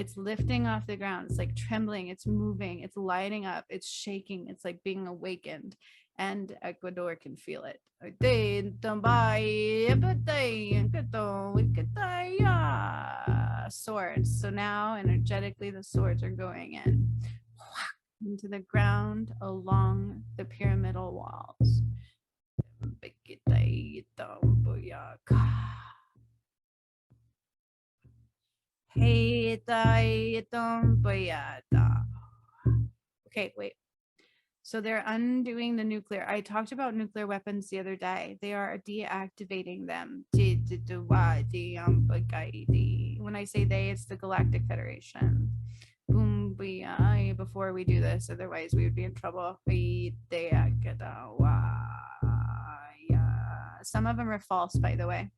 It's lifting off the ground. It's like trembling. It's moving. It's lighting up. It's shaking. It's like being awakened. And Ecuador can feel it. Swords. So now energetically the swords are going in into the ground along the pyramidal walls. Okay, wait. So they're undoing the nuclear. I talked about nuclear weapons the other day. They are deactivating them. When I say they, it's the Galactic Federation. Boom, before we do this, otherwise we would be in trouble. Some of them are false, by the way.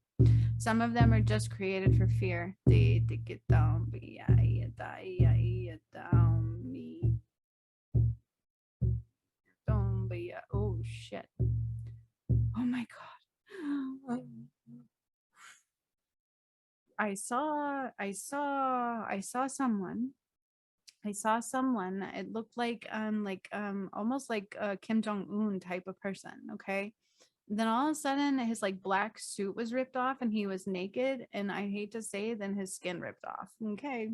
Some of them are just created for fear. Oh shit. Oh my god. I saw someone. I saw someone. It looked like almost like a Kim Jong-un type of person, okay? Then all of a sudden his like black suit was ripped off and he was naked, and I hate to say, then his skin ripped off. Okay.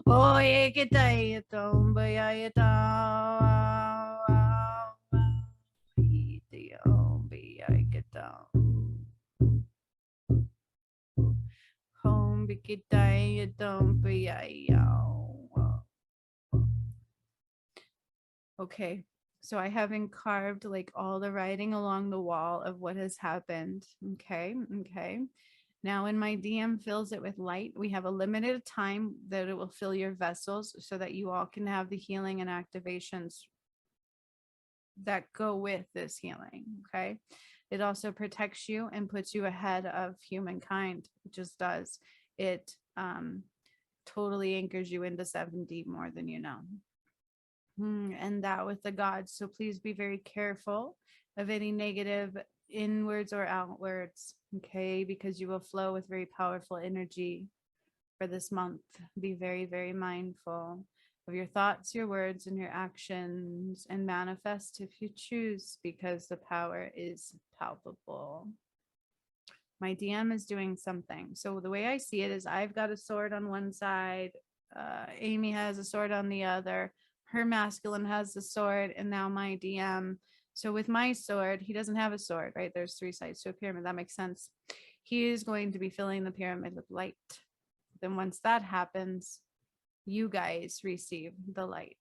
Oye, ¿qué tal esto? Okay, so I have carved like all the writing along the wall of what has happened. Okay, okay. Now when my DM fills it with light, we have a limited time that it will fill your vessels so that you all can have the healing and activations that go with this healing. Okay. It also protects you and puts you ahead of humankind. It just does. It totally anchors you into 7D more than you know. And that with the gods. So please be very careful of any negative inwards or outwards, okay? Because you will flow with very powerful energy for this month. Be very, very mindful of your thoughts, your words, and your actions, and manifest if you choose, because the power is palpable. My DM is doing something. So the way I see it is I've got a sword on one side, Amy has a sword on the other, her masculine has the sword, and now my DM. So with my sword, he doesn't have a sword, right? There's 3 sides to a pyramid. That makes sense. He is going to be filling the pyramid with light. Then once that happens, you guys receive the light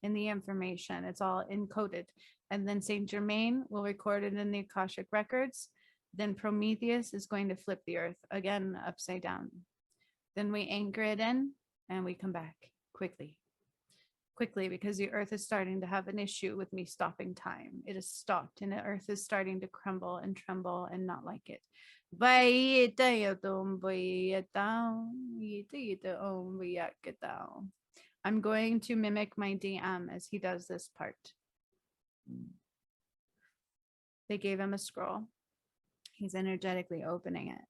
and the information. It's all encoded. And then Saint Germain will record it in the Akashic records. Then Prometheus is going to flip the earth again upside down. Then we anchor it in and we come back quickly, because the earth is starting to have an issue with me stopping time. It is stopped and the earth is starting to crumble and tremble and not like it. I'm going to mimic my DM as he does this part. They gave him a scroll. He's energetically opening it.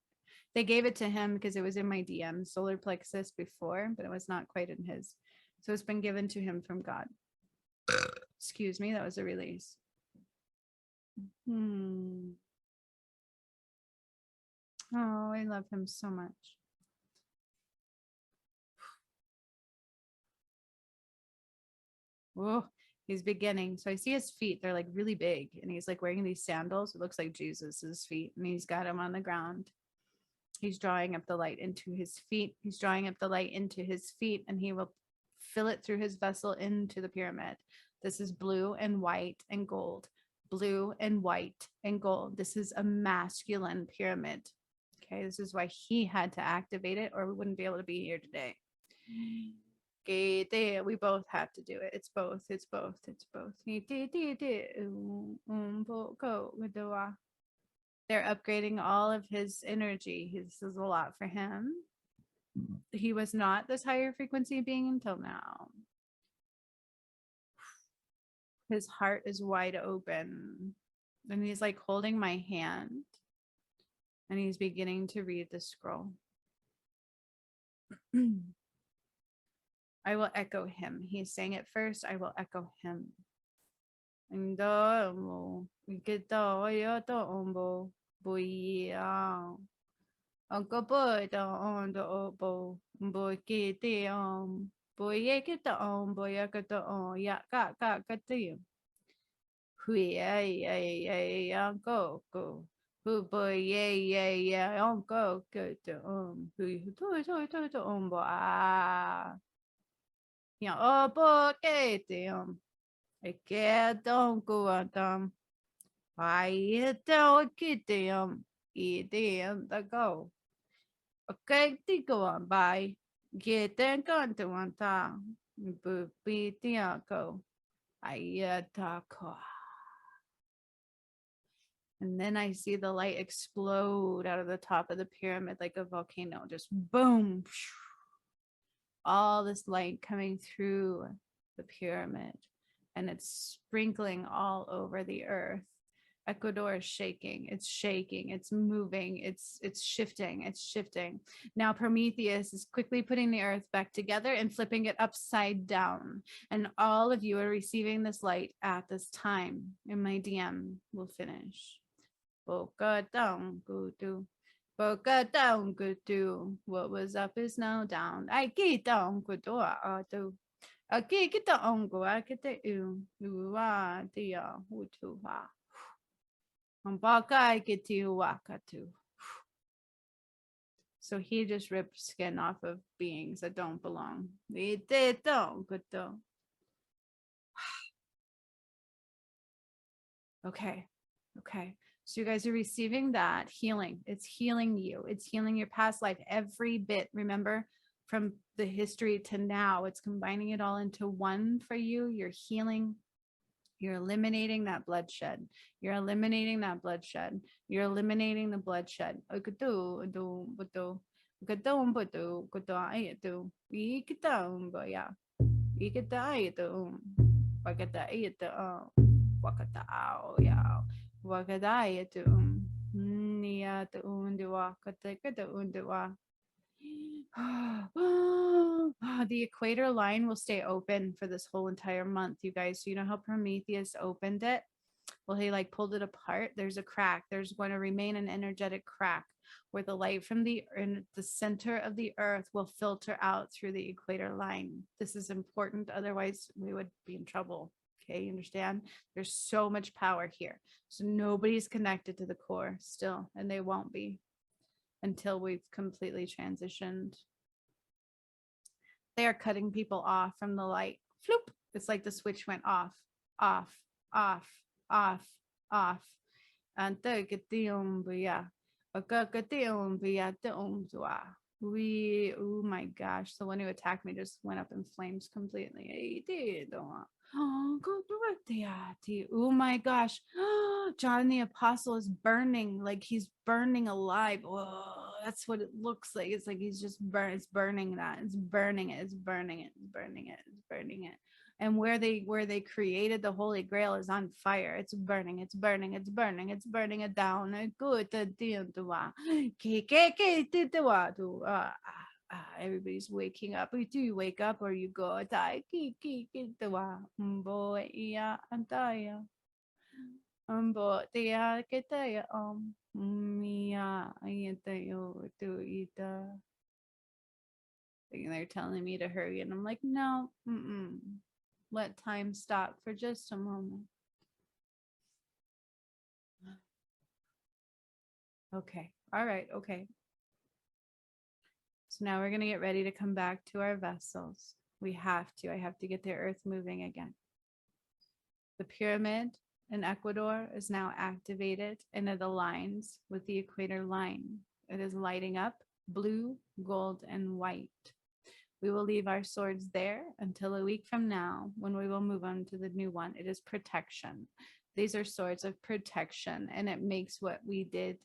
They gave it to him because it was in my DM solar plexus before, but it was not quite in his. So it's been given to him from God. Excuse me, that was a release. Oh, I love him so much. Oh, he's beginning. So I see his feet. They're like really big. And he's like wearing these sandals. It looks like Jesus's feet. And he's got him on the ground. He's drawing up the light into his feet. He's drawing up the light into his feet. And he will fill it through his vessel into the pyramid. This is blue and white and gold. Blue and white and gold. This is a masculine pyramid. Okay, this is why he had to activate it, or we wouldn't be able to be here today. Okay, we both have to do it. It's both. It's both. It's both. They're upgrading all of his energy. This is a lot for him. He was not this higher frequency being until now. His heart is wide open. And he's like holding my hand. And he's beginning to read the scroll. I will echo him. He's saying it first. I will echo him. Hui, go, go. Who boy, yeah, go, go, to, yeah, oh, boy, I can't, don't go, I don't get them, the go. Okay, go on by. Get them gone to one time. Be the go. I talk. And then I see the light explode out of the top of the pyramid like a volcano. Just boom. All this light coming through the pyramid. And it's sprinkling all over the earth. Ecuador is shaking, it's moving, it's shifting. Now Prometheus is quickly putting the earth back together and flipping it upside down. And all of you are receiving this light at this time. And my DM will finish. Boca down, go do. Boca down, go do. What was up is now down. I get down, go do. Okay, get the ongo, I get the utu. So he just ripped skin off of beings that don't belong. Okay. Okay. So you guys are receiving that healing. It's healing you. It's healing your past life every bit. Remember, from the history to now, it's combining it all into one for you. You're healing. You're eliminating that bloodshed. You're eliminating that bloodshed. You're eliminating the bloodshed. The equator line will stay open for this whole entire month, you guys. So you know how Prometheus opened it? Well, he like pulled it apart. There's a crack. There's going to remain an energetic crack where the light from the center of the earth will filter out through the equator line. This is important. Otherwise, we would be in trouble. Okay, you understand? There's so much power here. So nobody's connected to the core still, and they won't be until we've completely transitioned. They are cutting people off from the light. Floop. It's like the switch went off, off, off, off, off. And oh my gosh, the one who attacked me just went up in flames completely. Oh my gosh. John the Apostle is burning, like he's burning alive. Whoa, that's what it looks like. It's like he's just it's burning that. It's burning it. It's burning it. It's burning it. It's burning it. And where they created the Holy Grail is on fire. It's burning. It's burning. It's burning. It's burning it down. Everybody's waking up. Do you wake up or you go die? They're telling me to hurry, and I'm like, no, let time stop for just a moment. Okay, all right, okay. So now we're going to get ready to come back to our vessels. I have to get the earth moving again. The pyramid in Ecuador is now activated, and it aligns with the equator line. It is lighting up blue, gold, and white. We will leave our swords there until a week from now, when we will move on to the new one. It is protection. These are swords of protection, and it makes what we did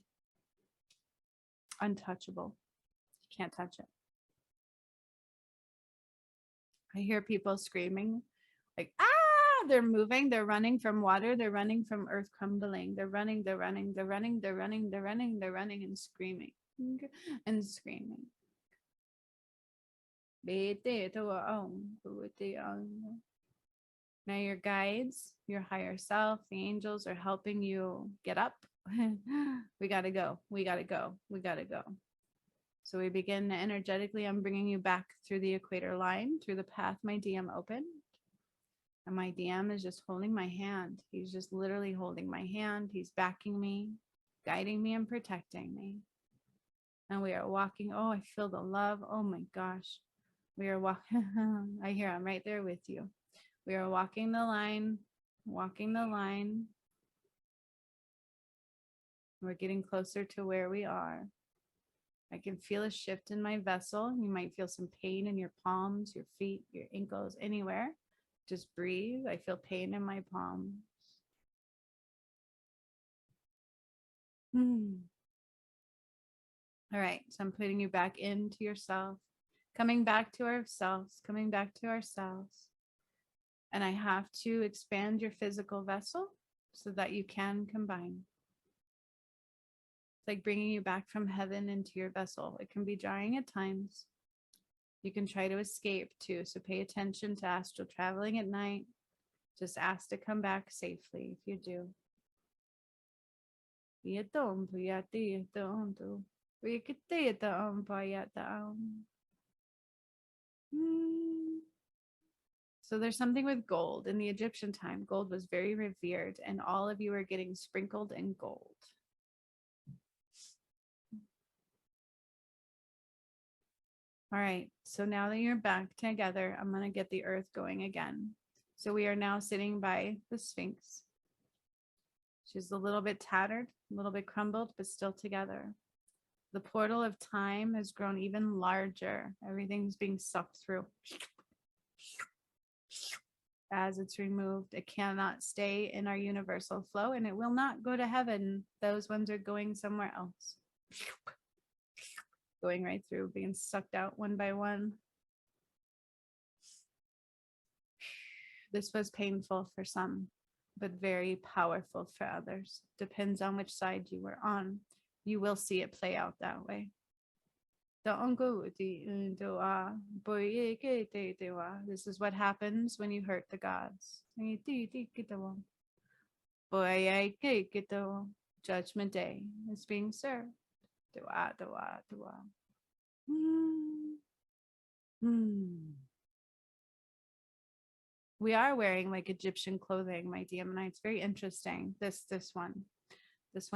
untouchable. You can't touch it. I hear people screaming like, ah! They're moving, they're running from water, they're running from earth crumbling, they're running and screaming and screaming. Now your guides, your higher self, the angels are helping you get up. We gotta go. So we begin energetically. I'm bringing you back through the equator line, through the path my DM opened. And my DM is just holding my hand. He's just literally holding my hand. He's backing me, guiding me, and protecting me. And we are walking. Oh, I feel the love. Oh my gosh. We are walking. I hear I'm right there with you. We are walking the line, walking the line. We're getting closer to where we are. I can feel a shift in my vessel. You might feel some pain in your palms, your feet, your ankles, anywhere. Just breathe. I feel pain in my palms. All right, so I'm putting you back into yourself, coming back to ourselves, coming back to ourselves. And I have to expand your physical vessel so that you can combine. It's like bringing you back from heaven into your vessel. It can be jarring at times. You can try to escape too, so pay attention to astral traveling at night. Just ask to come back safely if you do. So there's something with gold. In the Egyptian time, gold was very revered, and all of you are getting sprinkled in gold. All right, so now that you're back together, I'm going to get the earth going again. So we are now sitting by the Sphinx. She's a little bit tattered, a little bit crumbled, but still together. The portal of time has grown even larger. Everything's being sucked through. As it's removed, it cannot stay in our universal flow, and it will not go to heaven. Those ones are going somewhere else. Going right through, being sucked out one by one. This was painful for some, but very powerful for others. Depends on which side you were on. You will see it play out that way. This is what happens when you hurt the gods. Judgment Day is being served. We are wearing like Egyptian clothing, my DM, it's very interesting. This one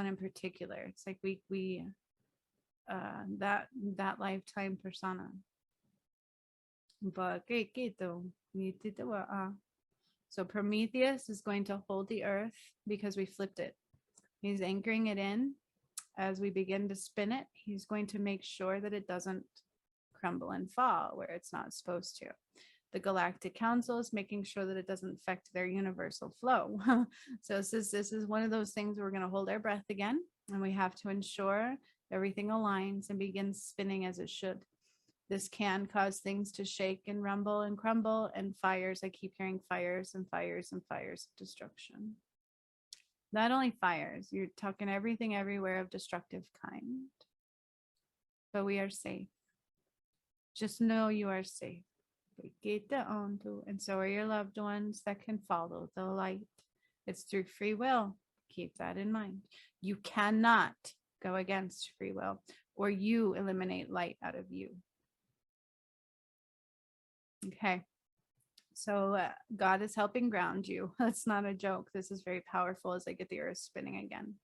in particular. It's like we that lifetime persona. So Prometheus is going to hold the earth because we flipped it. He's anchoring it in. As we begin to spin it, he's going to make sure that it doesn't crumble and fall where it's not supposed to. The Galactic Council is making sure that it doesn't affect their universal flow. So this is one of those things where we're going to hold our breath again, and we have to ensure everything aligns and begins spinning as it should. This can cause things to shake and rumble and crumble, and fires. I keep hearing fires and fires and fires of destruction. Not only fires, you're talking everything everywhere of destructive kind. But we are safe. Just know you are safe. And so are your loved ones that can follow the light. It's through free will. Keep that in mind. You cannot go against free will, or you eliminate light out of you. Okay. So God is helping ground you. That's not a joke. This is very powerful as I get the earth spinning again.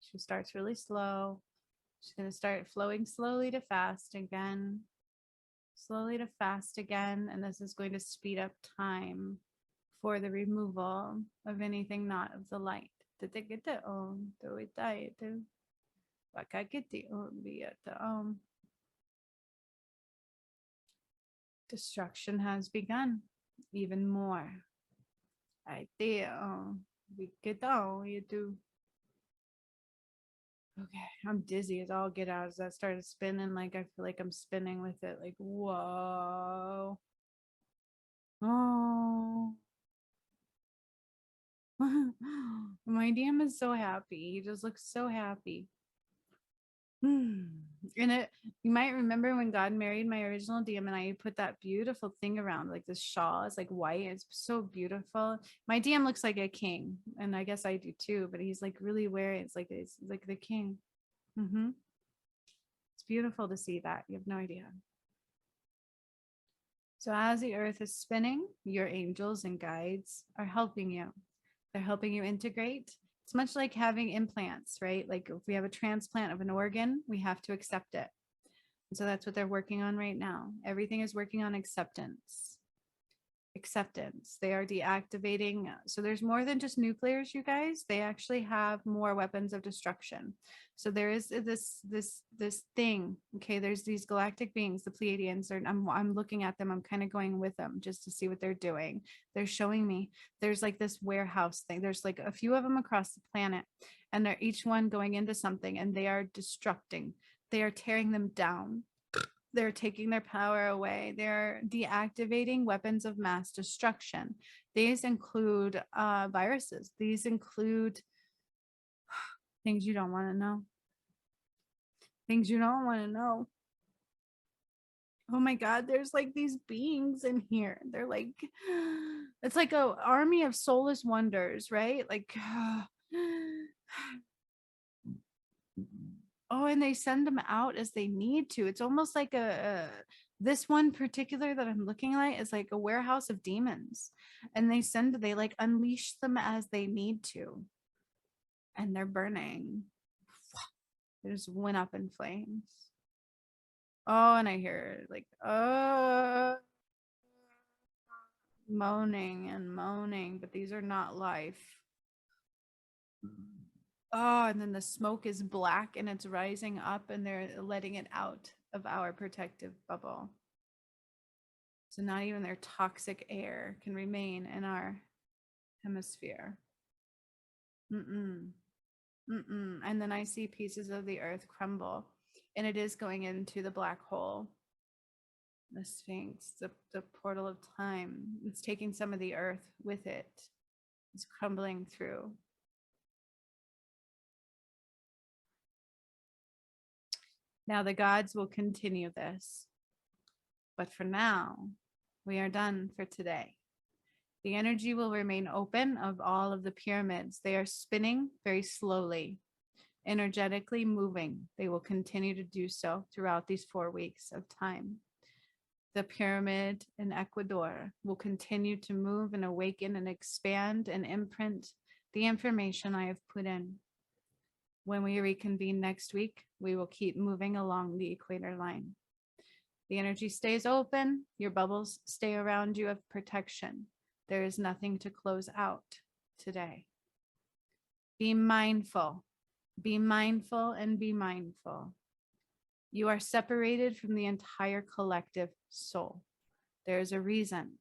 She starts really slow. She's going to start flowing slowly to fast again. Slowly to fast again, and this is going to speed up time for the removal of anything not of the light. Destruction has begun even more. Okay, I'm dizzy as all get out as that started spinning. Like I feel like I'm spinning with it. Like, whoa. Oh. My DM is so happy. He just looks so happy. And You might remember when God married my original DM and I put that beautiful thing around, like this shawl. It's like white. It's so beautiful. My DM looks like a king, and I guess I do too, but he's like really wearing it's like the king. It's beautiful to see that. You have no idea. So as the earth is spinning, your angels and guides are helping you. They're helping you integrate. It's much like having implants, right? Like if we have a transplant of an organ, we have to accept it. And so that's what they're working on right now. Everything is working on acceptance. Acceptance. They are deactivating. So there's more than just nuclears, you guys. They actually have more weapons of destruction. So there is this thing. Okay, there's these galactic beings, the Pleiadians. I'm looking at them. I'm kind of going with them just to see what they're doing. They're showing me there's like this warehouse thing. There's like a few of them across the planet, and they're each one going into something, and they are destructing. They are tearing them down. They're taking their power away. They're deactivating weapons of mass destruction. These include viruses. These include things you don't want to know. Things you don't want to know. Oh my God, there's like these beings in here. They're like, it's like an army of soulless wonders, right? Like, oh, and they send them out as they need to. It's almost like this one particular that I'm looking at is like a warehouse of demons, and they like unleash them as they need to, and they're burning. They just went up in flames. Oh, and I hear like moaning and moaning, but these are not life. Oh, and then the smoke is black and it's rising up, and they're letting it out of our protective bubble. So not even their toxic air can remain in our hemisphere. And then I see pieces of the earth crumble, and it is going into the black hole. The Sphinx, the portal of time. It's taking some of the earth with it. It's crumbling through. Now the gods will continue this. But for now, we are done for today. The energy will remain open of all of the pyramids. They are spinning very slowly, energetically moving. They will continue to do so throughout these 4 weeks of time. The pyramid in Ecuador will continue to move and awaken and expand and imprint the information I have put in. When we reconvene next week, we will keep moving along the equator line. The energy stays open. Your bubbles stay around you of protection. There is nothing to close out today. Be mindful. Be mindful and be mindful. You are separated from the entire collective soul. There is a reason.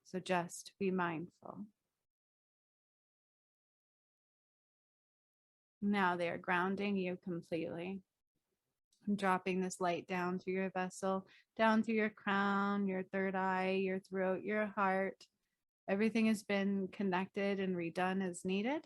So just be mindful. Now they are grounding you completely. I'm dropping this light down through your vessel, down through your crown, your third eye, your throat, your heart. Everything has been connected and redone as needed.